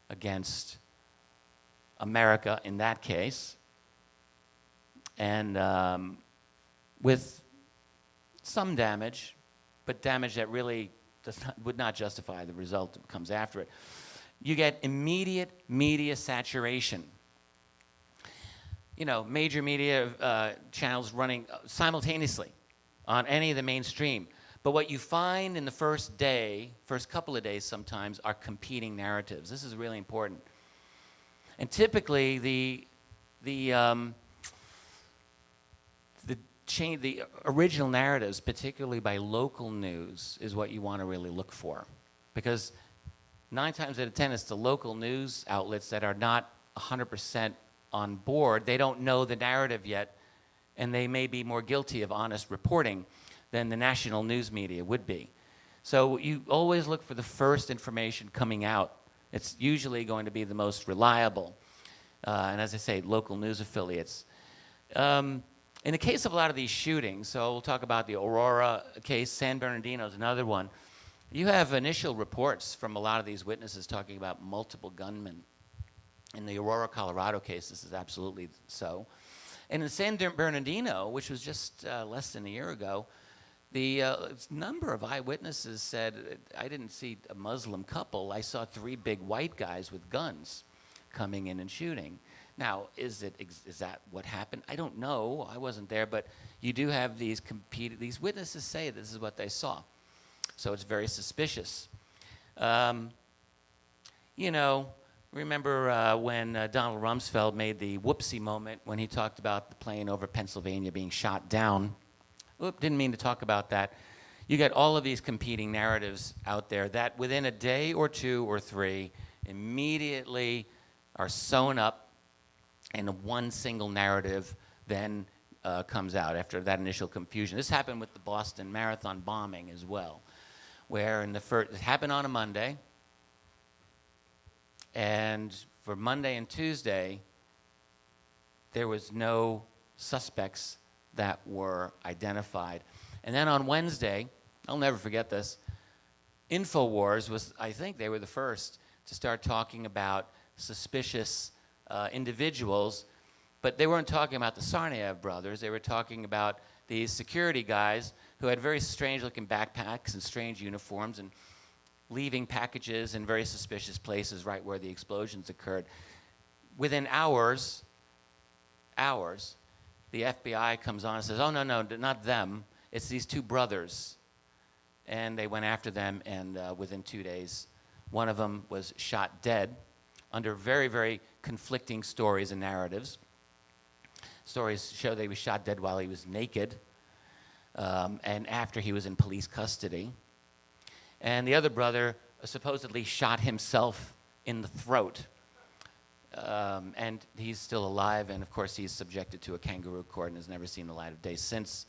against America in that case, and with some damage, but damage that really would not justify the result that comes after it. You get immediate media saturation. Major media channels running simultaneously on any of the mainstream. But what you find in the first couple of days sometimes, are competing narratives. This is really important. And typically, the original narratives, particularly by local news, is what you want to really look for. Because 9 times out of 10, it's the local news outlets that are not 100% on board. They don't know the narrative yet, and they may be more guilty of honest reporting than the national news media would be. So you always look for the first information coming out. It's usually going to be the most reliable. And as I say, local news affiliates. In the case of a lot of these shootings, so we'll talk about the Aurora case, San Bernardino is another one. You have initial reports from a lot of these witnesses talking about multiple gunmen. In the Aurora, Colorado case, this is absolutely so. And in San Bernardino, which was just less than a year ago, the number of eyewitnesses said, I didn't see a Muslim couple, I saw 3 big white guys with guns coming in and shooting. Now, is that what happened? I don't know. I wasn't there, but you do have these witnesses say this is what they saw. So it's very suspicious. Remember when Donald Rumsfeld made the whoopsie moment when he talked about the plane over Pennsylvania being shot down? Oop, didn't mean to talk about that. You get all of these competing narratives out there that within a day or 2 or 3 immediately are sewn up, and one single narrative then comes out after that initial confusion. This happened with the Boston Marathon bombing as well, where it happened on a Monday, and for Monday and Tuesday, there was no suspects that were identified. And then on Wednesday, I'll never forget this, InfoWars was, I think they were the first to start talking about suspicious individuals, but they weren't talking about the Tsarnaev brothers. They were talking about these security guys who had very strange-looking backpacks and strange uniforms and leaving packages in very suspicious places right where the explosions occurred. Within hours, the FBI comes on and says, oh, no, not them. It's these 2 brothers. And they went after them, and within 2 days, one of them was shot dead under very, very conflicting stories and narratives. Stories show that he was shot dead while he was naked, and after he was in police custody. And the other brother supposedly shot himself in the throat. And he's still alive, and of course he's subjected to a kangaroo court and has never seen the light of day since.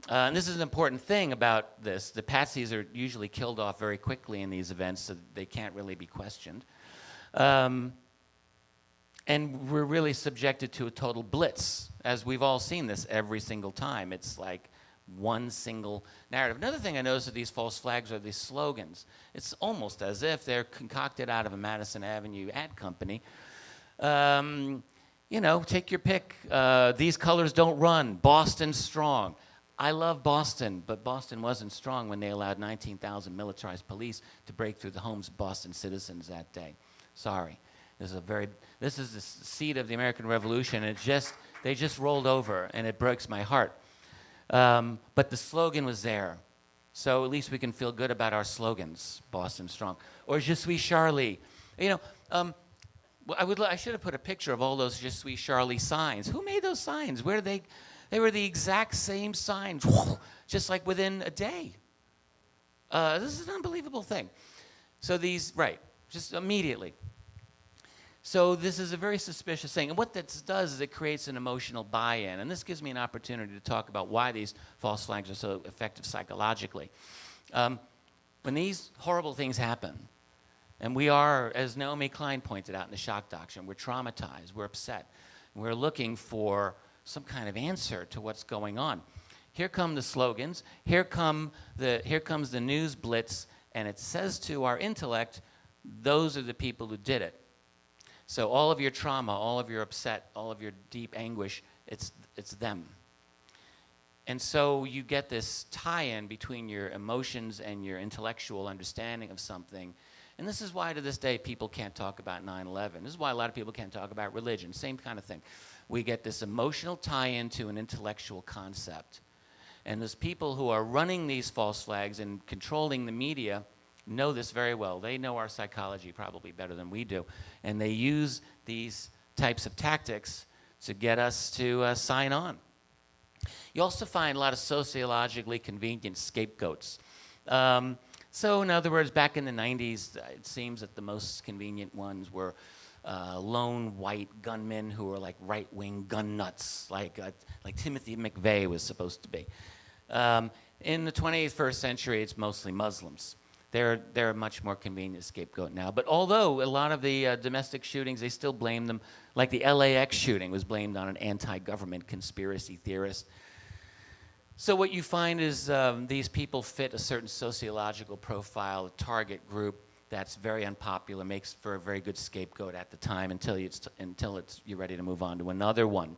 And this is an important thing about this. The patsies are usually killed off very quickly in these events, so they can't really be questioned. And we're really subjected to a total blitz, as we've all seen this every single time. It's like one single narrative. Another thing I noticed with these false flags are these slogans. It's almost as if they're concocted out of a Madison Avenue ad company. You know, take your pick. These colors don't run. Boston's strong. I love Boston, but Boston wasn't strong when they allowed 19,000 militarized police to break through the homes of Boston citizens that day. Sorry. This is the seed of the American Revolution, and they just rolled over, and it breaks my heart. But the slogan was there. So at least we can feel good about our slogans, Boston Strong. Or Je suis Charlie. You know, I should have put a picture of all those Je suis Charlie signs. Who made those signs? Where did they were the exact same signs, just like within a day. This is an unbelievable thing. So just immediately. So this is a very suspicious thing. And what this does is it creates an emotional buy-in. And this gives me an opportunity to talk about why these false flags are so effective psychologically. When these horrible things happen, and we are, as Naomi Klein pointed out in the shock doctrine, we're traumatized, we're upset. We're looking for some kind of answer to what's going on. Here come the slogans. Here comes the news blitz, and it says to our intellect, those are the people who did it. So all of your trauma, all of your upset, all of your deep anguish, it's them. And so you get this tie-in between your emotions and your intellectual understanding of something. And this is why to this day people can't talk about 9/11. This is why a lot of people can't talk about religion. Same kind of thing. We get this emotional tie-in to an intellectual concept. And those people who are running these false flags and controlling the media know this very well. They know our psychology probably better than we do. And they use these types of tactics to get us to sign on. You also find a lot of sociologically convenient scapegoats. So in other words, back in the 90s, it seems that the most convenient ones were lone white gunmen who were like right-wing gun nuts, like Timothy McVeigh was supposed to be. In the 21st century, it's mostly Muslims. They're a much more convenient scapegoat now. But although a lot of the domestic shootings, they still blame them, like the LAX shooting was blamed on an anti-government conspiracy theorist. So what you find is these people fit a certain sociological profile, a target group that's very unpopular, makes for a very good scapegoat at the time until you're ready to move on to another one.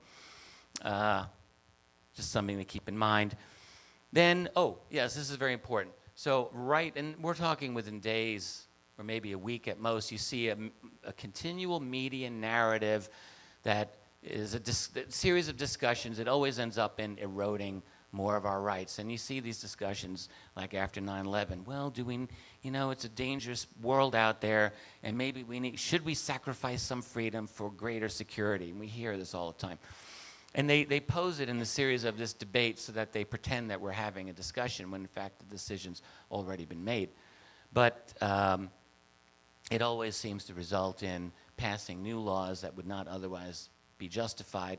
Just something to keep in mind. Then, yes, this is very important. So and we're talking within days or maybe a week at most, you see a continual media narrative that is a series of discussions. It always ends up in eroding more of our rights. And you see these discussions like after 9/11. Well, it's a dangerous world out there, and maybe should we sacrifice some freedom for greater security? And we hear this all the time. And they pose it in the series of this debate so that they pretend that we're having a discussion when in fact the decision's already been made. But it always seems to result in passing new laws that would not otherwise be justified.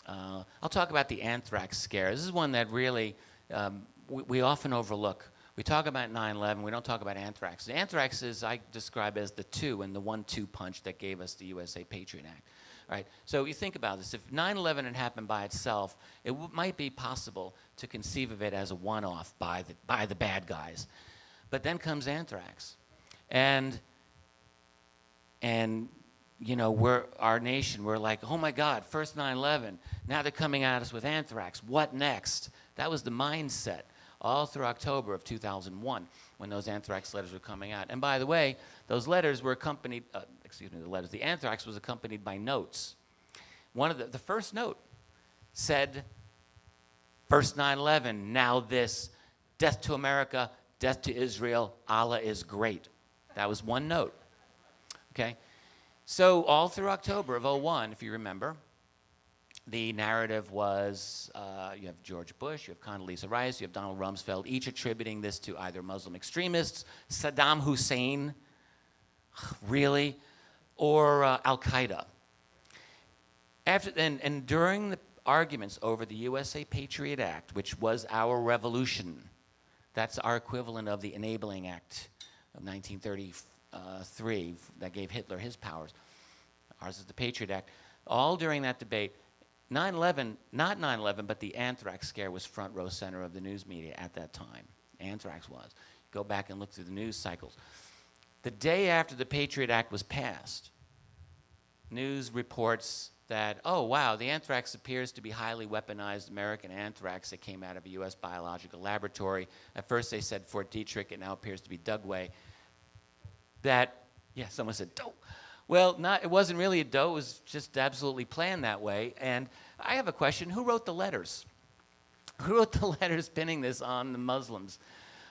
I'll talk about the anthrax scare. This is one that really we often overlook. We talk about 9/11, we don't talk about anthrax. The anthrax is, I describe as the 2 and the 1-2 punch that gave us the USA Patriot Act. All right, so you think about this. If 9/11 had happened by itself, it might be possible to conceive of it as a one-off by the bad guys. But then comes anthrax. And our nation, we're like, oh my God, first 9/11, now they're coming at us with anthrax. What next? That was the mindset all through October of 2001 when those anthrax letters were coming out. And by the way, those letters were accompanied, the anthrax was accompanied by notes. One of the first note said, first 9/11, now this, death to America, death to Israel, Allah is great. That was one note, okay? So all through October of 01, if you remember, the narrative was you have George Bush, you have Condoleezza Rice, you have Donald Rumsfeld, each attributing this to either Muslim extremists, Saddam Hussein, really, or Al-Qaeda. And during the arguments over the USA Patriot Act, which was our revolution, that's our equivalent of the Enabling Act of 1933 that gave Hitler his powers. Ours is the Patriot Act. All during that debate, 9/11, not 9/11, but the anthrax scare was front row center of the news media at that time. Anthrax was. Go back and look through the news cycles. The day after the Patriot Act was passed, news reports that, oh, wow, the anthrax appears to be highly weaponized American anthrax that came out of a U.S. biological laboratory. At first they said Fort Detrick, it now appears to be Dugway. That, yeah, someone said, dough. Well, it wasn't really a dough, it was just absolutely planned that way. And I have a question, who wrote the letters? Who wrote the letters pinning this on the Muslims?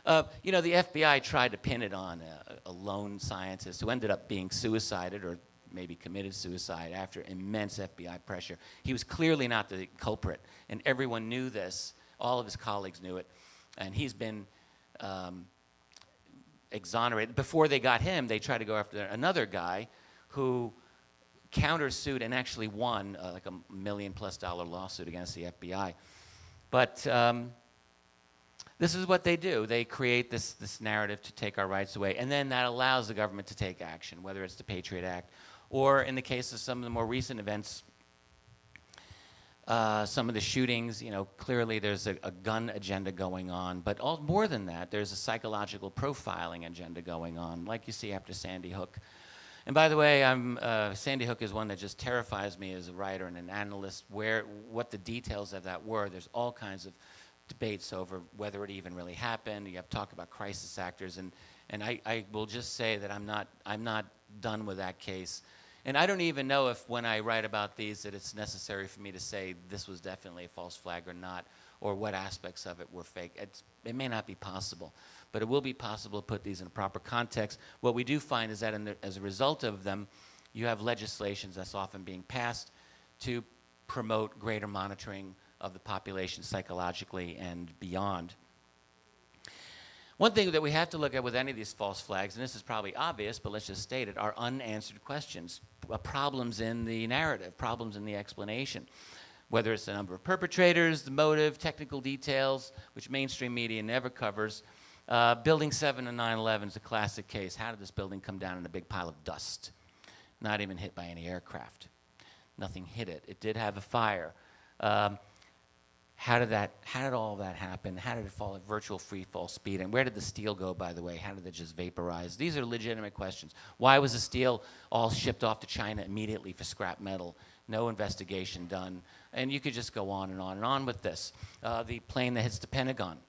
You know, the FBI tried to pin it on a lone scientist who ended up being suicided or maybe committed suicide after immense FBI pressure. He was clearly not the culprit, and everyone knew this. All of his colleagues knew it, and he's been exonerated. Before they got him, they tried to go after another guy who countersued and actually won like $1 million+ lawsuit against the FBI. But this is what they do. They create this narrative to take our rights away, and then that allows the government to take action, whether it's the Patriot Act or in the case of some of the more recent events, some of the shootings, you know, clearly there's a gun agenda going on, but more than that, there's a psychological profiling agenda going on, like you see after Sandy Hook. And by the way, Sandy Hook is one that just terrifies me as a writer and an analyst, what the details of that were. There's all kinds of debates over whether it even really happened. You have to talk about crisis actors, and I will just say that I'm not done with that case. And I don't even know if when I write about these that it's necessary for me to say this was definitely a false flag or not, or what aspects of it were fake. It may not be possible, but it will be possible to put these in a proper context. What we do find is that as a result of them, you have legislations that's often being passed to promote greater monitoring of the population psychologically and beyond. One thing that we have to look at with any of these false flags, and this is probably obvious, but let's just state it, are unanswered questions, problems in the narrative, problems in the explanation. Whether it's the number of perpetrators, the motive, technical details, which mainstream media never covers. Building 7 and 9/11 is a classic case. How did this building come down in a big pile of dust? Not even hit by any aircraft. Nothing hit it. It did have a fire. How did all that happen? How did it fall at virtual free fall speed? And where did the steel go, by the way? How did it just vaporize? These are legitimate questions. Why was the steel all shipped off to China immediately for scrap metal? No investigation done. And you could just go on and on and on with this. The plane that hits the Pentagon.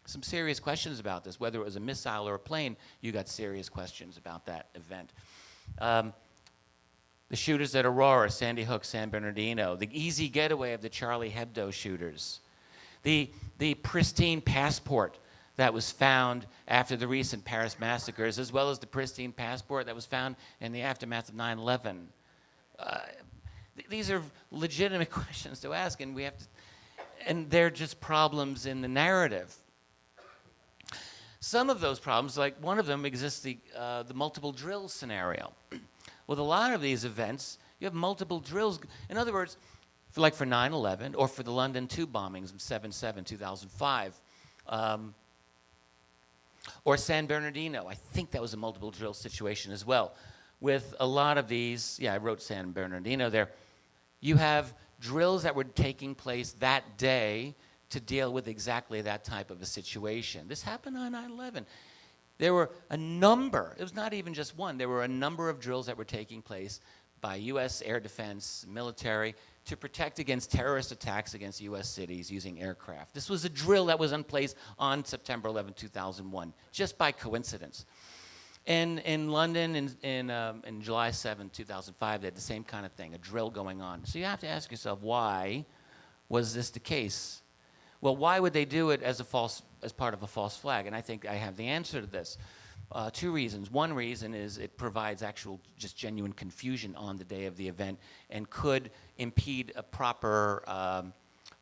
Some serious questions about this. Whether it was a missile or a plane, you got serious questions about that event. The shooters at Aurora, Sandy Hook, San Bernardino, the easy getaway of the Charlie Hebdo shooters, the pristine passport that was found after the recent Paris massacres, as well as the pristine passport that was found in the aftermath of 9/11. These are legitimate questions to ask, and and they're just problems in the narrative. Some of those problems, like one of them exists, the multiple drills scenario. With a lot of these events, you have multiple drills. In other words, for 9/11 or for the London tube bombings of 7/7, 2005, or San Bernardino. I think that was a multiple drill situation as well. With a lot of these, yeah, I wrote San Bernardino there. You have drills that were taking place that day to deal with exactly that type of a situation. This happened on 9/11. There were a number, it was not even just one, there were a number of drills that were taking place by U.S. air defense, military, to protect against terrorist attacks against U.S. cities using aircraft. This was a drill that was in place on September 11, 2001, just by coincidence. In London, in July 7, 2005, they had the same kind of thing, a drill going on. So you have to ask yourself, why was this the case? Well, why would they do it as part of a false flag? And I think I have the answer to this. Two reasons. One reason is it provides actual, just genuine confusion on the day of the event and could impede a proper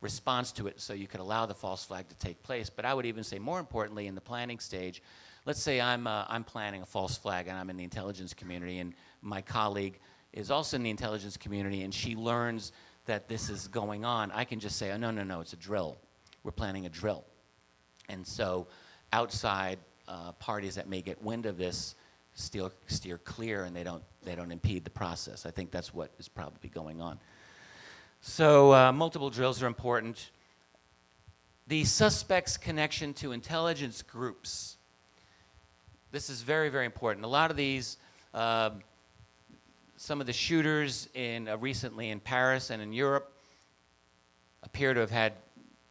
response to it, so you could allow the false flag to take place. But I would even say, more importantly, in the planning stage, let's say I'm planning a false flag and I'm in the intelligence community, and my colleague is also in the intelligence community, and she learns that this is going on. I can just say, oh, no, it's a drill. We're planning a drill. And so outside parties that may get wind of this steer clear, and they don't impede the process. I think that's what is probably going on. So multiple drills are important. The suspect's connection to intelligence groups. This is very, very important. A lot of these, some of the shooters recently in Paris and in Europe appear to have had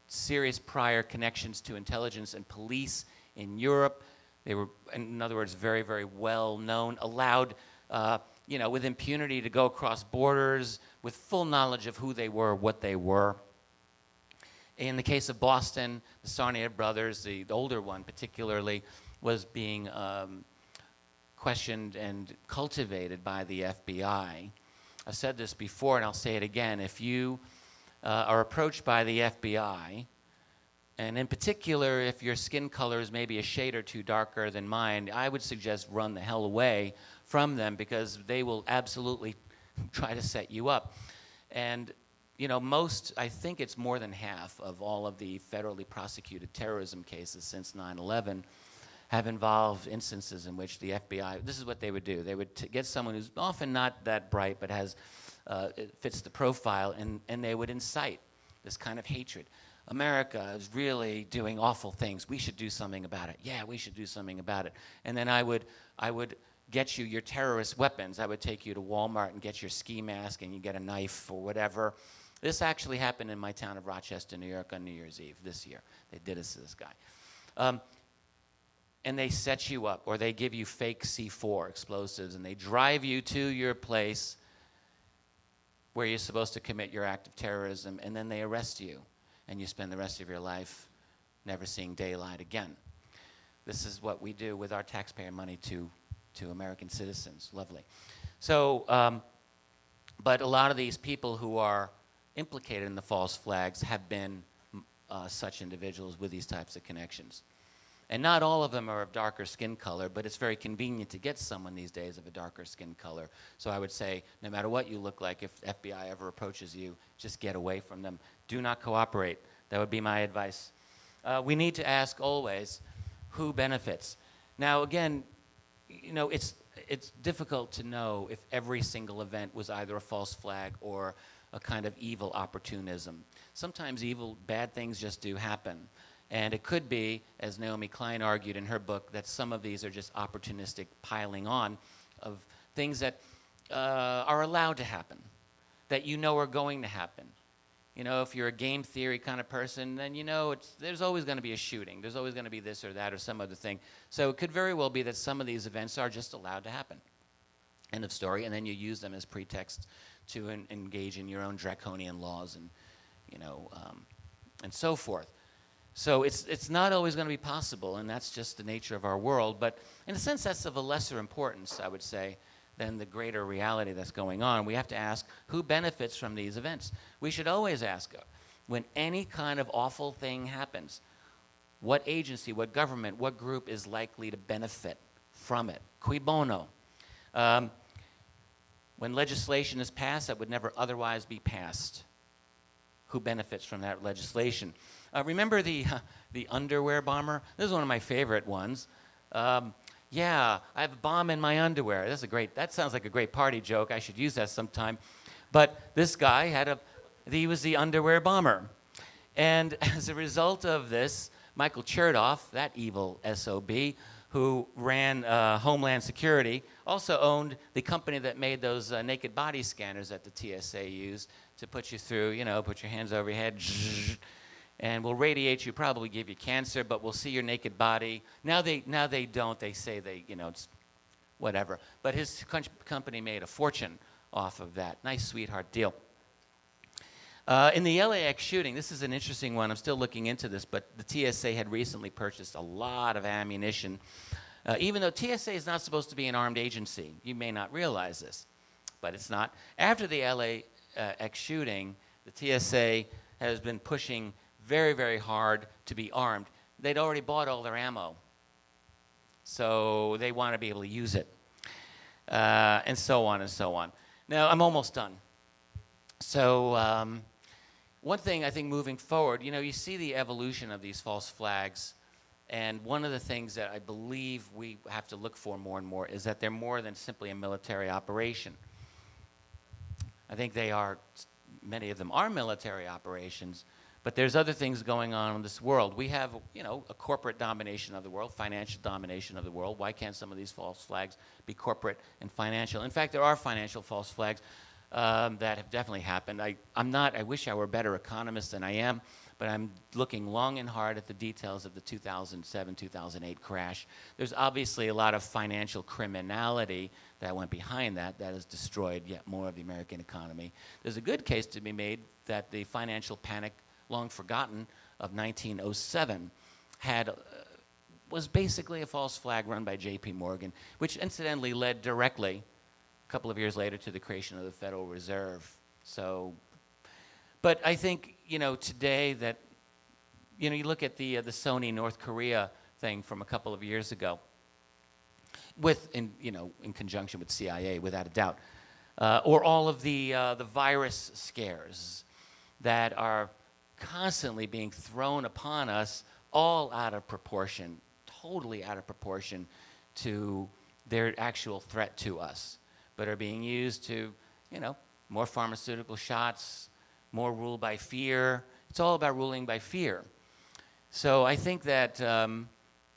serious prior connections to intelligence and police in Europe. They were, in other words, very, very well known, allowed with impunity to go across borders with full knowledge of who they were, what they were. In the case of Boston, the Sarnia brothers, the older one particularly, was being questioned and cultivated by the FBI. I've said this before, and I'll say it again. If you are approached by the FBI, and in particular, if your skin color is maybe a shade or two darker than mine, I would suggest run the hell away from them, because they will absolutely try to set you up. And I think it's more than half of all of the federally prosecuted terrorism cases since 9/11 have involved instances in which the FBI, this is what they would do. They would get someone who's often not that bright, but it fits the profile, and they would incite this kind of hatred. America is really doing awful things. We should do something about it. Yeah, we should do something about it. And then I would get you your terrorist weapons. I would take you to Walmart and get your ski mask, and you get a knife or whatever. This actually happened in my town of Rochester, New York on New Year's Eve this year. They did this to this guy. And they set you up, or they give you fake C4 explosives, and they drive you to your place where you're supposed to commit your act of terrorism, and then they arrest you, and you spend the rest of your life never seeing daylight again. This is what we do with our taxpayer money to American citizens. Lovely. So, but a lot of these people who are implicated in the false flags have been such individuals with these types of connections. And not all of them are of darker skin color, but it's very convenient to get someone these days of a darker skin color. So I would say, no matter what you look like, if FBI ever approaches you, just get away from them. Do not cooperate. That would be my advice. We need to ask always, who benefits? Now, again, it's difficult to know if every single event was either a false flag or a kind of evil opportunism. Sometimes bad things just do happen. And it could be, as Naomi Klein argued in her book, that some of these are just opportunistic piling on of things that are allowed to happen, that are going to happen. If you're a game theory kind of person, then there's always going to be a shooting. There's always going to be this or that or some other thing. So it could very well be that some of these events are just allowed to happen. End of story. And then you use them as pretext to engage in your own draconian laws and, and so forth. So it's not always going to be possible, and that's just the nature of our world. But in a sense, that's of a lesser importance, I would say, than the greater reality that's going on. We have to ask, who benefits from these events? We should always ask, when any kind of awful thing happens, what agency, what government, what group is likely to benefit from it? Cui bono? When legislation is passed that would never otherwise be passed, who benefits from that legislation? Remember the underwear bomber? This is one of my favorite ones. Yeah, I have a bomb in my underwear. That sounds like a great party joke. I should use that sometime. But this guy he was the underwear bomber. And as a result of this, Michael Chertoff, that evil SOB, who ran Homeland Security, also owned the company that made those naked body scanners that the TSA used to put you through, put your hands over your head, and will radiate you, probably give you cancer, but we'll see your naked body. Now they don't. They say it's whatever. But his company made a fortune off of that. Nice sweetheart deal. In the LAX shooting, this is an interesting one. I'm still looking into this, but the TSA had recently purchased a lot of ammunition. Even though TSA is not supposed to be an armed agency. You may not realize this, but it's not. After the LAX shooting, the TSA has been pushing very, very hard to be armed. They'd already bought all their ammo, so they want to be able to use it, and so on and so on. Now, I'm almost done. So one thing I think moving forward, you see the evolution of these false flags, and one of the things that I believe we have to look for more and more is that they're more than simply a military operation. I think many of them are military operations, but there's other things going on in this world. We have, a corporate domination of the world, financial domination of the world. Why can't some of these false flags be corporate and financial? In fact, there are financial false flags that have definitely happened. I wish I were a better economist than I am, but I'm looking long and hard at the details of the 2007-2008 crash. There's obviously a lot of financial criminality that went behind that has destroyed yet more of the American economy. There's a good case to be made that the financial panic, long forgotten, of 1907 was basically a false flag run by J.P. Morgan, which incidentally led directly, a couple of years later, to the creation of the Federal Reserve. But I think, today that, you look at the Sony North Korea thing from a couple of years ago, in conjunction with CIA, without a doubt, or all of the virus scares that are constantly being thrown upon us, all out of proportion, totally out of proportion to their actual threat to us, but are being used to, more pharmaceutical shots, more rule by fear. It's all about ruling by fear. So I think that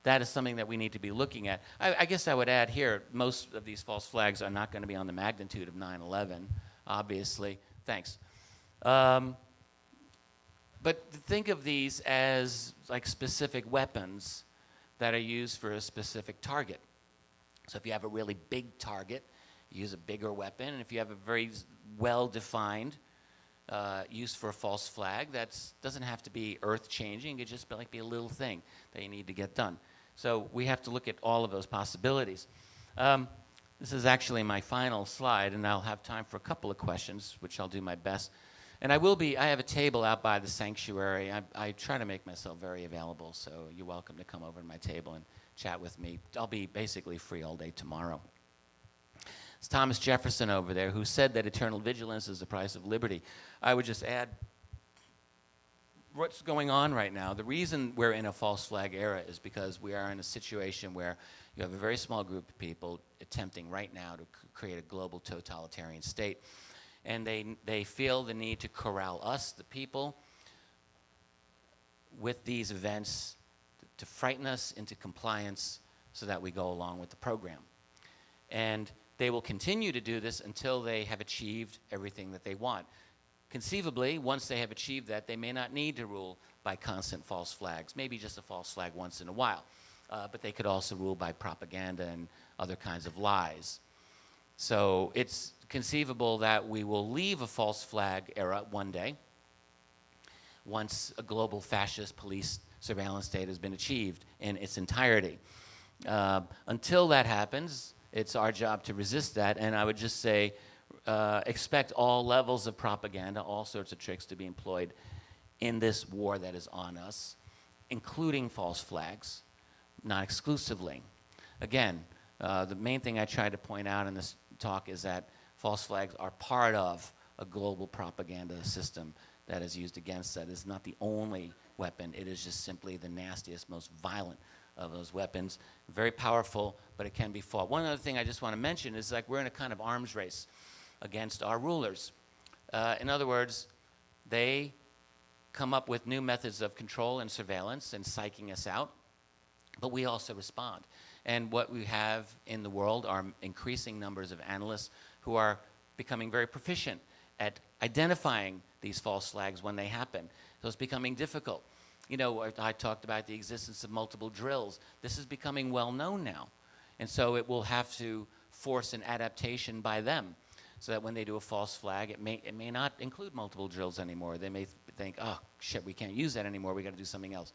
that is something that we need to be looking at. I guess I would add here, most of these false flags are not going to be on the magnitude of 9/11, obviously. Thanks. But think of these as like specific weapons that are used for a specific target. So if you have a really big target, you use a bigger weapon. And if you have a very well-defined use for a false flag, that doesn't have to be earth-changing. It could just be a little thing that you need to get done. So we have to look at all of those possibilities. This is actually my final slide, and I'll have time for a couple of questions, which I'll do my best. And I have a table out by the sanctuary. I try to make myself very available, so you're welcome to come over to my table and chat with me. I'll be basically free all day tomorrow. It's Thomas Jefferson over there who said that eternal vigilance is the price of liberty. I would just add what's going on right now. The reason we're in a false flag era is because we are in a situation where you have a very small group of people attempting right now to create a global totalitarian state. And they feel the need to corral us, the people, with these events to frighten us into compliance so that we go along with the program. And they will continue to do this until they have achieved everything that they want. Conceivably, once they have achieved that, they may not need to rule by constant false flags, maybe just a false flag once in a while. But they could also rule by propaganda and other kinds of lies. So it's conceivable that we will leave a false flag era one day once a global fascist police surveillance state has been achieved in its entirety. Until that happens, it's our job to resist that, and I would just say expect all levels of propaganda, all sorts of tricks to be employed in this war that is on us, including false flags, not exclusively. Again, the main thing I tried to point out in this talk is that false flags are part of a global propaganda system that is used against that. It's not the only weapon. It is just simply the nastiest, most violent of those weapons. Very powerful, but it can be fought. One other thing I just want to mention is like we're in a kind of arms race against our rulers. In other words, they come up with new methods of control and surveillance and psyching us out, but we also respond. And what we have in the world are increasing numbers of analysts who are becoming very proficient at identifying these false flags when they happen. So it's becoming difficult. You know, I talked about the existence of multiple drills. This is becoming well known now. And so it will have to force an adaptation by them so that when they do a false flag, it may not include multiple drills anymore. They may think, oh, shit, we can't use that anymore. We got to do something else.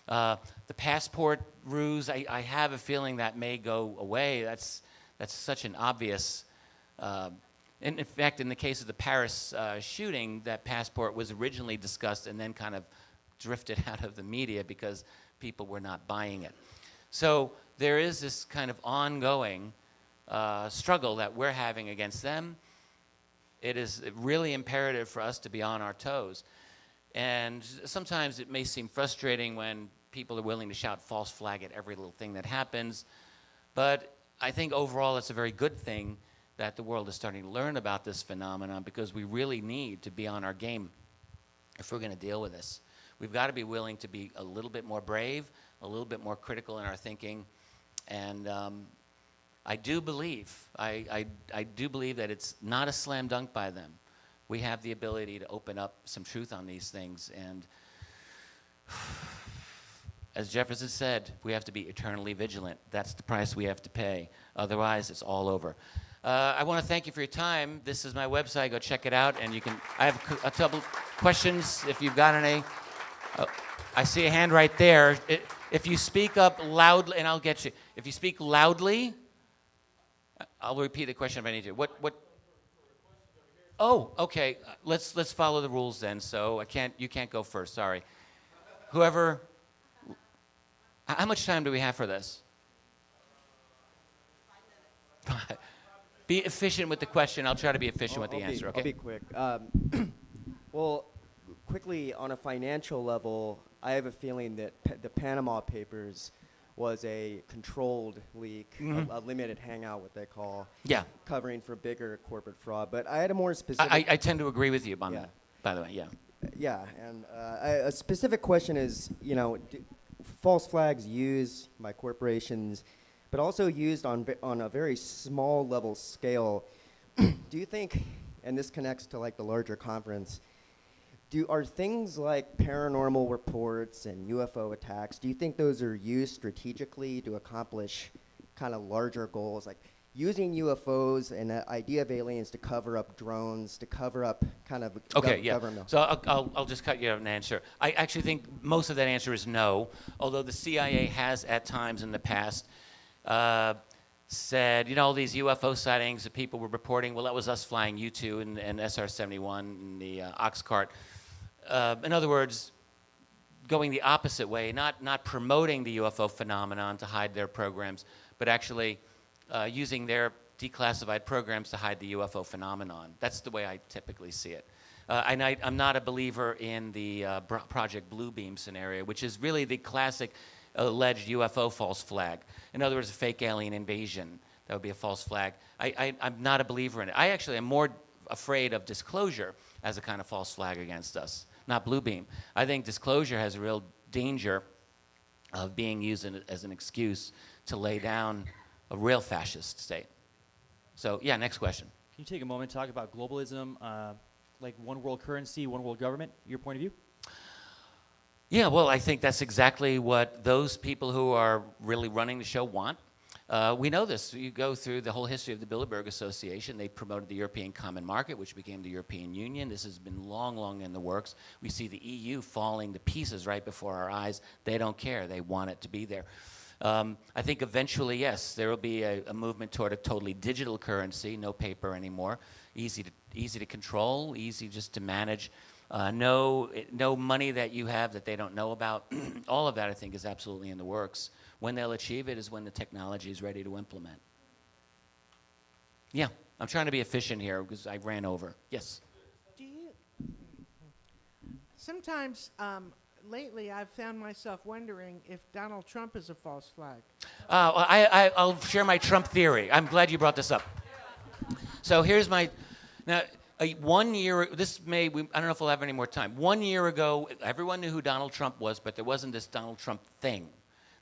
The passport ruse, I have a feeling that may go away. That's such an obvious. In fact, in the case of the Paris shooting, that passport was originally discussed and then kind of drifted out of the media because people were not buying it. So there is this kind of ongoing struggle that we're having against them. It is really imperative for us to be on our toes. And sometimes it may seem frustrating when people are willing to shout false flag at every little thing that happens. But I think overall it's a very good thing that the world is starting to learn about this phenomenon, because we really need to be on our game if we're going to deal with this. We've got to be willing to be a little bit more brave, a little bit more critical in our thinking. And I do believe that it's not a slam dunk by them. We have the ability to open up some truth on these things. And as Jefferson said, we have to be eternally vigilant. That's the price we have to pay. Otherwise, it's all over. I want to thank you for your time. This is my website. Go check it out. And you can. I have a couple questions if you've got any. I see a hand right there. If you speak up loudly, and I'll get you. If you speak loudly, I'll repeat the question if I need to. What? Oh, okay. Let's follow the rules then. So you can't go first. Sorry. Whoever. How much time do we have for this? 5 minutes. Be efficient with the question. I'll try to be efficient with the answer. Okay. I'll be quick. Well, quickly on a financial level, I have a feeling that the Panama Papers was a controlled leak, a limited hangout, what they call, covering for bigger corporate fraud. But I had a more specific. I tend to agree with you on that. By the way, yeah. Yeah, and a specific question is, false flags used by corporations, but also used on a very small level scale. Do you think, and this connects to like the larger conference, are things like paranormal reports and UFO attacks, do you think those are used strategically to accomplish kind of larger goals, like using UFOs and the idea of aliens to cover up drones, to cover up kind of government? So I'll just cut you off an answer. I actually think most of that answer is no, although the CIA has at times in the past said, all these UFO sightings that people were reporting, well, that was us flying U-2 and SR-71 and the ox cart. In other words, going the opposite way, not promoting the UFO phenomenon to hide their programs, but actually using their declassified programs to hide the UFO phenomenon. That's the way I typically see it. And I'm not a believer in the Project Bluebeam scenario, which is really the classic alleged UFO false flag. In other words, a fake alien invasion. That would be a false flag. I'm not a believer in it. I actually am more afraid of disclosure as a kind of false flag against us, not Bluebeam. I think disclosure has a real danger of being used as an excuse to lay down a real fascist state. So, next question. Can you take a moment to talk about globalism, like one world currency, one world government, your point of view? Yeah, well, I think that's exactly what those people who are really running the show want. We know this. You go through the whole history of the Bilderberg Association. They promoted the European Common Market, which became the European Union. This has been long, long in the works. We see the EU falling to pieces right before our eyes. They don't care. They want it to be there. I think eventually, yes, there will be a movement toward a totally digital currency, no paper anymore, easy to control, easy just to manage. No money that you have that they don't know about. All of that, I think, is absolutely in the works. When they'll achieve it is when the technology is ready to implement. Yeah, I'm trying to be efficient here because I ran over. Yes? Sometimes, lately, I've found myself wondering if Donald Trump is a false flag. I'll share my Trump theory. I'm glad you brought this up. So here's my... Now, 1 year, I don't know if we'll have any more time. 1 year ago, everyone knew who Donald Trump was, but there wasn't this Donald Trump thing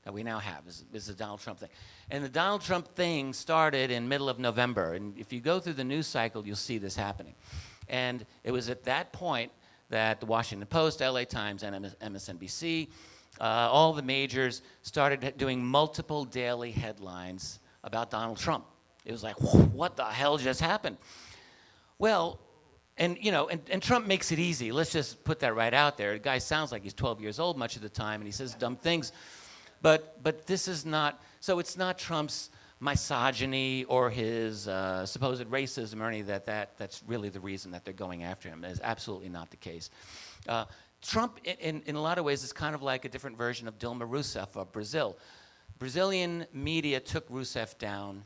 that we now have. This is the Donald Trump thing. And the Donald Trump thing started in middle of November. And if you go through the news cycle, you'll see this happening. And it was at that point that the Washington Post, LA Times, and MSNBC, all the majors started doing multiple daily headlines about Donald Trump. It was like, what the hell just happened? Well, And Trump makes it easy. Let's just put that right out there. The guy sounds like he's 12 years old much of the time, and he says dumb things. But this is not, so it's not Trump's misogyny or his supposed racism or any of that's really the reason that they're going after him. That is absolutely not the case. Trump, in a lot of ways, is kind of like a different version of Dilma Rousseff of Brazil. Brazilian media took Rousseff down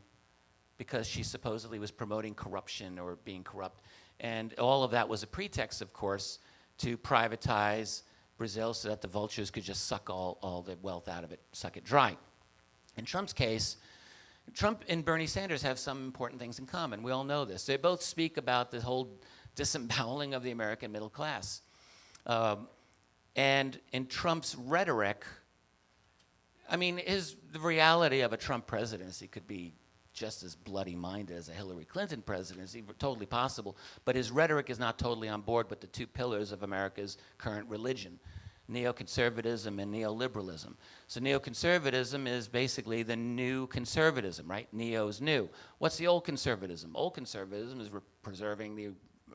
because she supposedly was promoting corruption or being corrupt. And all of that was a pretext, of course, to privatize Brazil so that the vultures could just suck all the wealth out of it, suck it dry. In Trump's case, Trump and Bernie Sanders have some important things in common. We all know this. They both speak about the whole disemboweling of the American middle class. And in Trump's rhetoric, I mean, the reality of a Trump presidency could be just as bloody-minded as a Hillary Clinton presidency, totally possible. But his rhetoric is not totally on board with the two pillars of America's current religion, neoconservatism and neoliberalism. So neoconservatism is basically the new conservatism, right? Neo's new. What's the old conservatism? Old conservatism is preserving the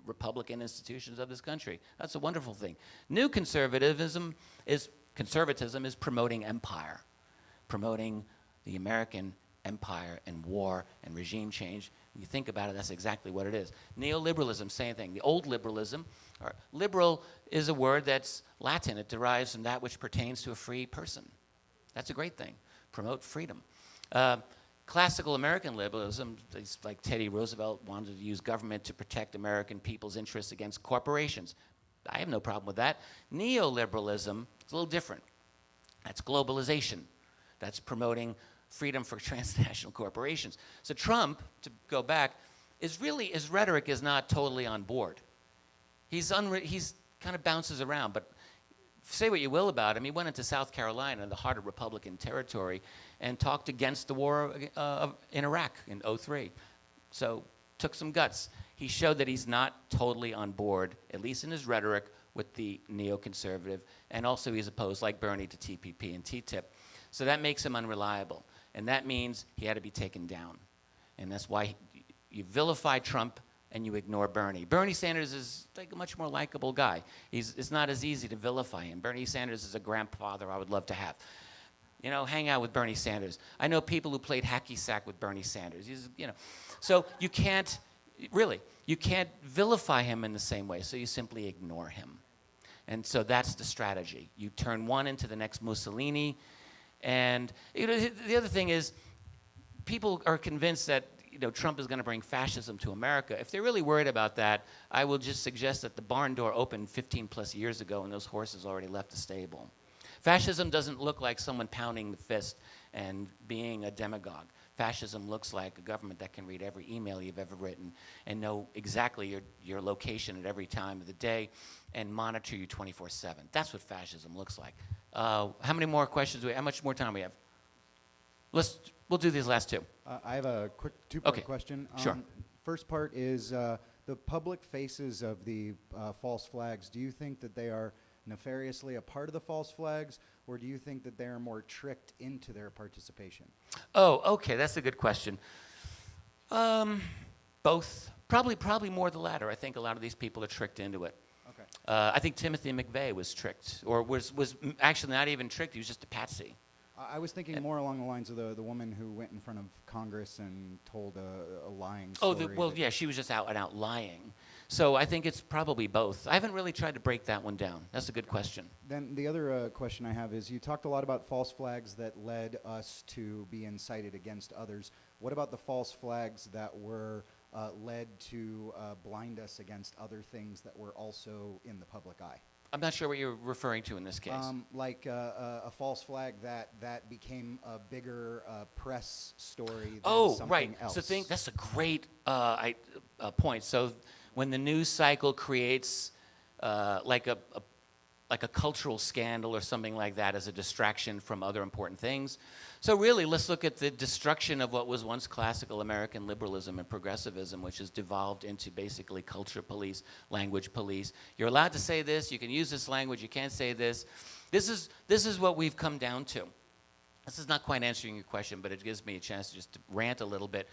Republican institutions of this country. That's a wonderful thing. New conservatism is promoting empire, promoting the American empire and war and regime change. When you think about it, that's exactly what it is. Neoliberalism, same thing. The old liberalism, or liberal is a word that's Latin. It derives from that which pertains to a free person. That's a great thing. Promote freedom. Classical American liberalism, like Teddy Roosevelt wanted to use government to protect American people's interests against corporations. I have no problem with that. Neoliberalism is a little different. That's globalization. That's promoting freedom for transnational corporations. So Trump, to go back, his rhetoric is not totally on board. He's kind of bounces around, but say what you will about him, he went into South Carolina, the heart of Republican territory, and talked against the war in Iraq in '03. So took some guts. He showed that he's not totally on board, at least in his rhetoric, with the neoconservative, and also he's opposed, like Bernie, to TPP and TTIP. So that makes him unreliable. And that means he had to be taken down. And that's why you vilify Trump and you ignore Bernie. Bernie Sanders is like a much more likable guy. It's not as easy to vilify him. Bernie Sanders is a grandfather I would love to have. Hang out with Bernie Sanders. I know people who played hacky sack with Bernie Sanders. So you can't vilify him in the same way, so you simply ignore him. And so that's the strategy. You turn one into the next Mussolini. And the other thing is, people are convinced that Trump is going to bring fascism to America. If they're really worried about that, I will just suggest that the barn door opened 15 plus years ago and those horses already left the stable. Fascism doesn't look like someone pounding the fist and being a demagogue. Fascism looks like a government that can read every email you've ever written and know exactly your location at every time of the day and monitor you 24/7. That's what fascism looks like. How many more questions do we have? How much more time we have? We'll do these last two. I have a quick two-part Okay. question. Sure. First part is the public faces of the false flags. Do you think that they are nefariously a part of the false flags, or do you think that they are more tricked into their participation? Oh, okay, that's a good question. Both. Probably more the latter. I think a lot of these people are tricked into it. Okay. I think Timothy McVeigh was tricked, or was actually not even tricked. He was just a patsy. I was thinking more along the lines of the woman who went in front of Congress and told a lying story. Yeah, she was just out and out lying. So I think it's probably both. I haven't really tried to break that one down. That's a good question. Then the other question I have is, you talked a lot about false flags that led us to be incited against others. What about the false flags that were led to blind us against other things that were also in the public eye? I'm not sure what you're referring to in this case. Like a false flag that became a bigger press story than something else. So that's a great point. So when the news cycle creates like a cultural scandal or something like that as a distraction from other important things. So really, let's look at the destruction of what was once classical American liberalism and progressivism, which has devolved into basically culture police, language police. You're allowed to say this, you can use this language, you can't say this. This is what we've come down to. This is not quite answering your question, but it gives me a chance to just rant a little bit.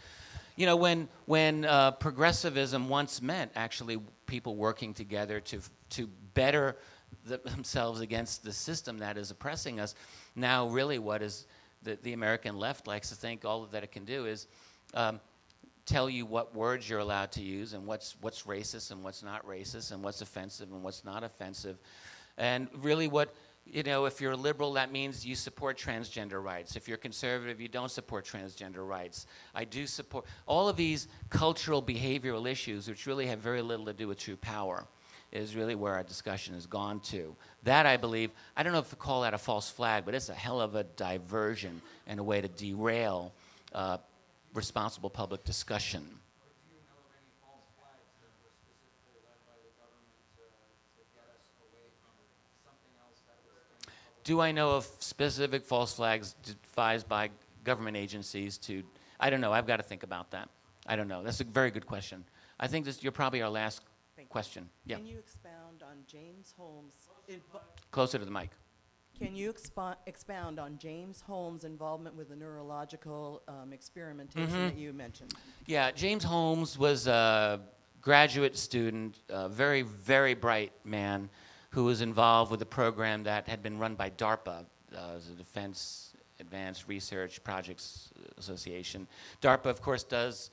You know, when progressivism once meant actually people working together to better themselves against the system that is oppressing us, now really what is the American left likes to think all that it can do is tell you what words you're allowed to use and what's racist and what's not racist and what's offensive and what's not offensive. And really what, you know, if you're a liberal, that means you support transgender rights. If you're conservative, you don't support transgender rights. I do support all of these cultural behavioral issues, which really have very little to do with true power, is really where our discussion has gone to. That, I believe, I don't know if to call that a false flag, but it's a hell of a diversion and a way to derail responsible public discussion. Do I know of specific false flags devised by government agencies to, I don't know, I've got to think about that. I don't know, that's a very good question. I think you're probably our last question. Yeah. Can you expound on James Holmes' Closer to the mic. Can you expound on James Holmes' involvement with the neurological experimentation that you mentioned? Yeah, James Holmes was a graduate student, a very, very bright man who was involved with a program that had been run by DARPA, the Defense Advanced Research Projects Association. DARPA, of course, does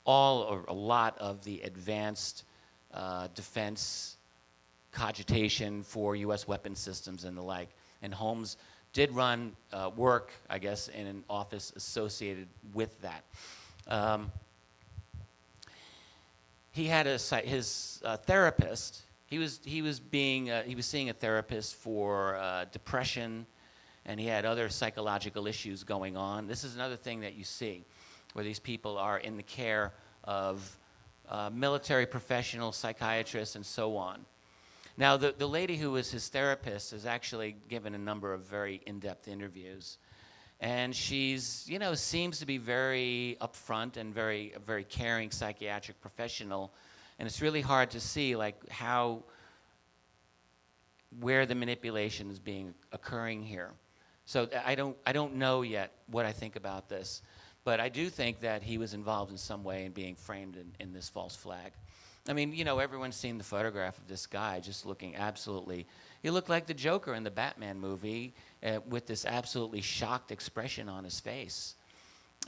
all or a lot of the advanced defense cogitation for U.S. weapon systems and the like. And Holmes did run work, I guess, in an office associated with that. He had his therapist. He was seeing a therapist for depression, and he had other psychological issues going on. This is another thing that you see, where these people are in the care of military professionals, psychiatrists, and so on. Now, the lady who was his therapist has actually given a number of very in-depth interviews. And she's, you know, seems to be very upfront and very caring psychiatric professional. And it's really hard to see, like, where the manipulation is occurring here. So I don't know yet what I think about this. But I do think that he was involved in some way in being framed in this false flag. I mean, you know, everyone's seen the photograph of this guy just looking absolutely, he looked like the Joker in the Batman movie with this absolutely shocked expression on his face.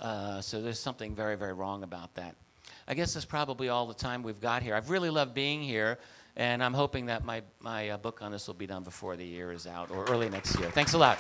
So there's something very, very wrong about that. I guess that's probably all the time we've got here. I've really loved being here, and I'm hoping that my book on this will be done before the year is out or early next year. Thanks a lot.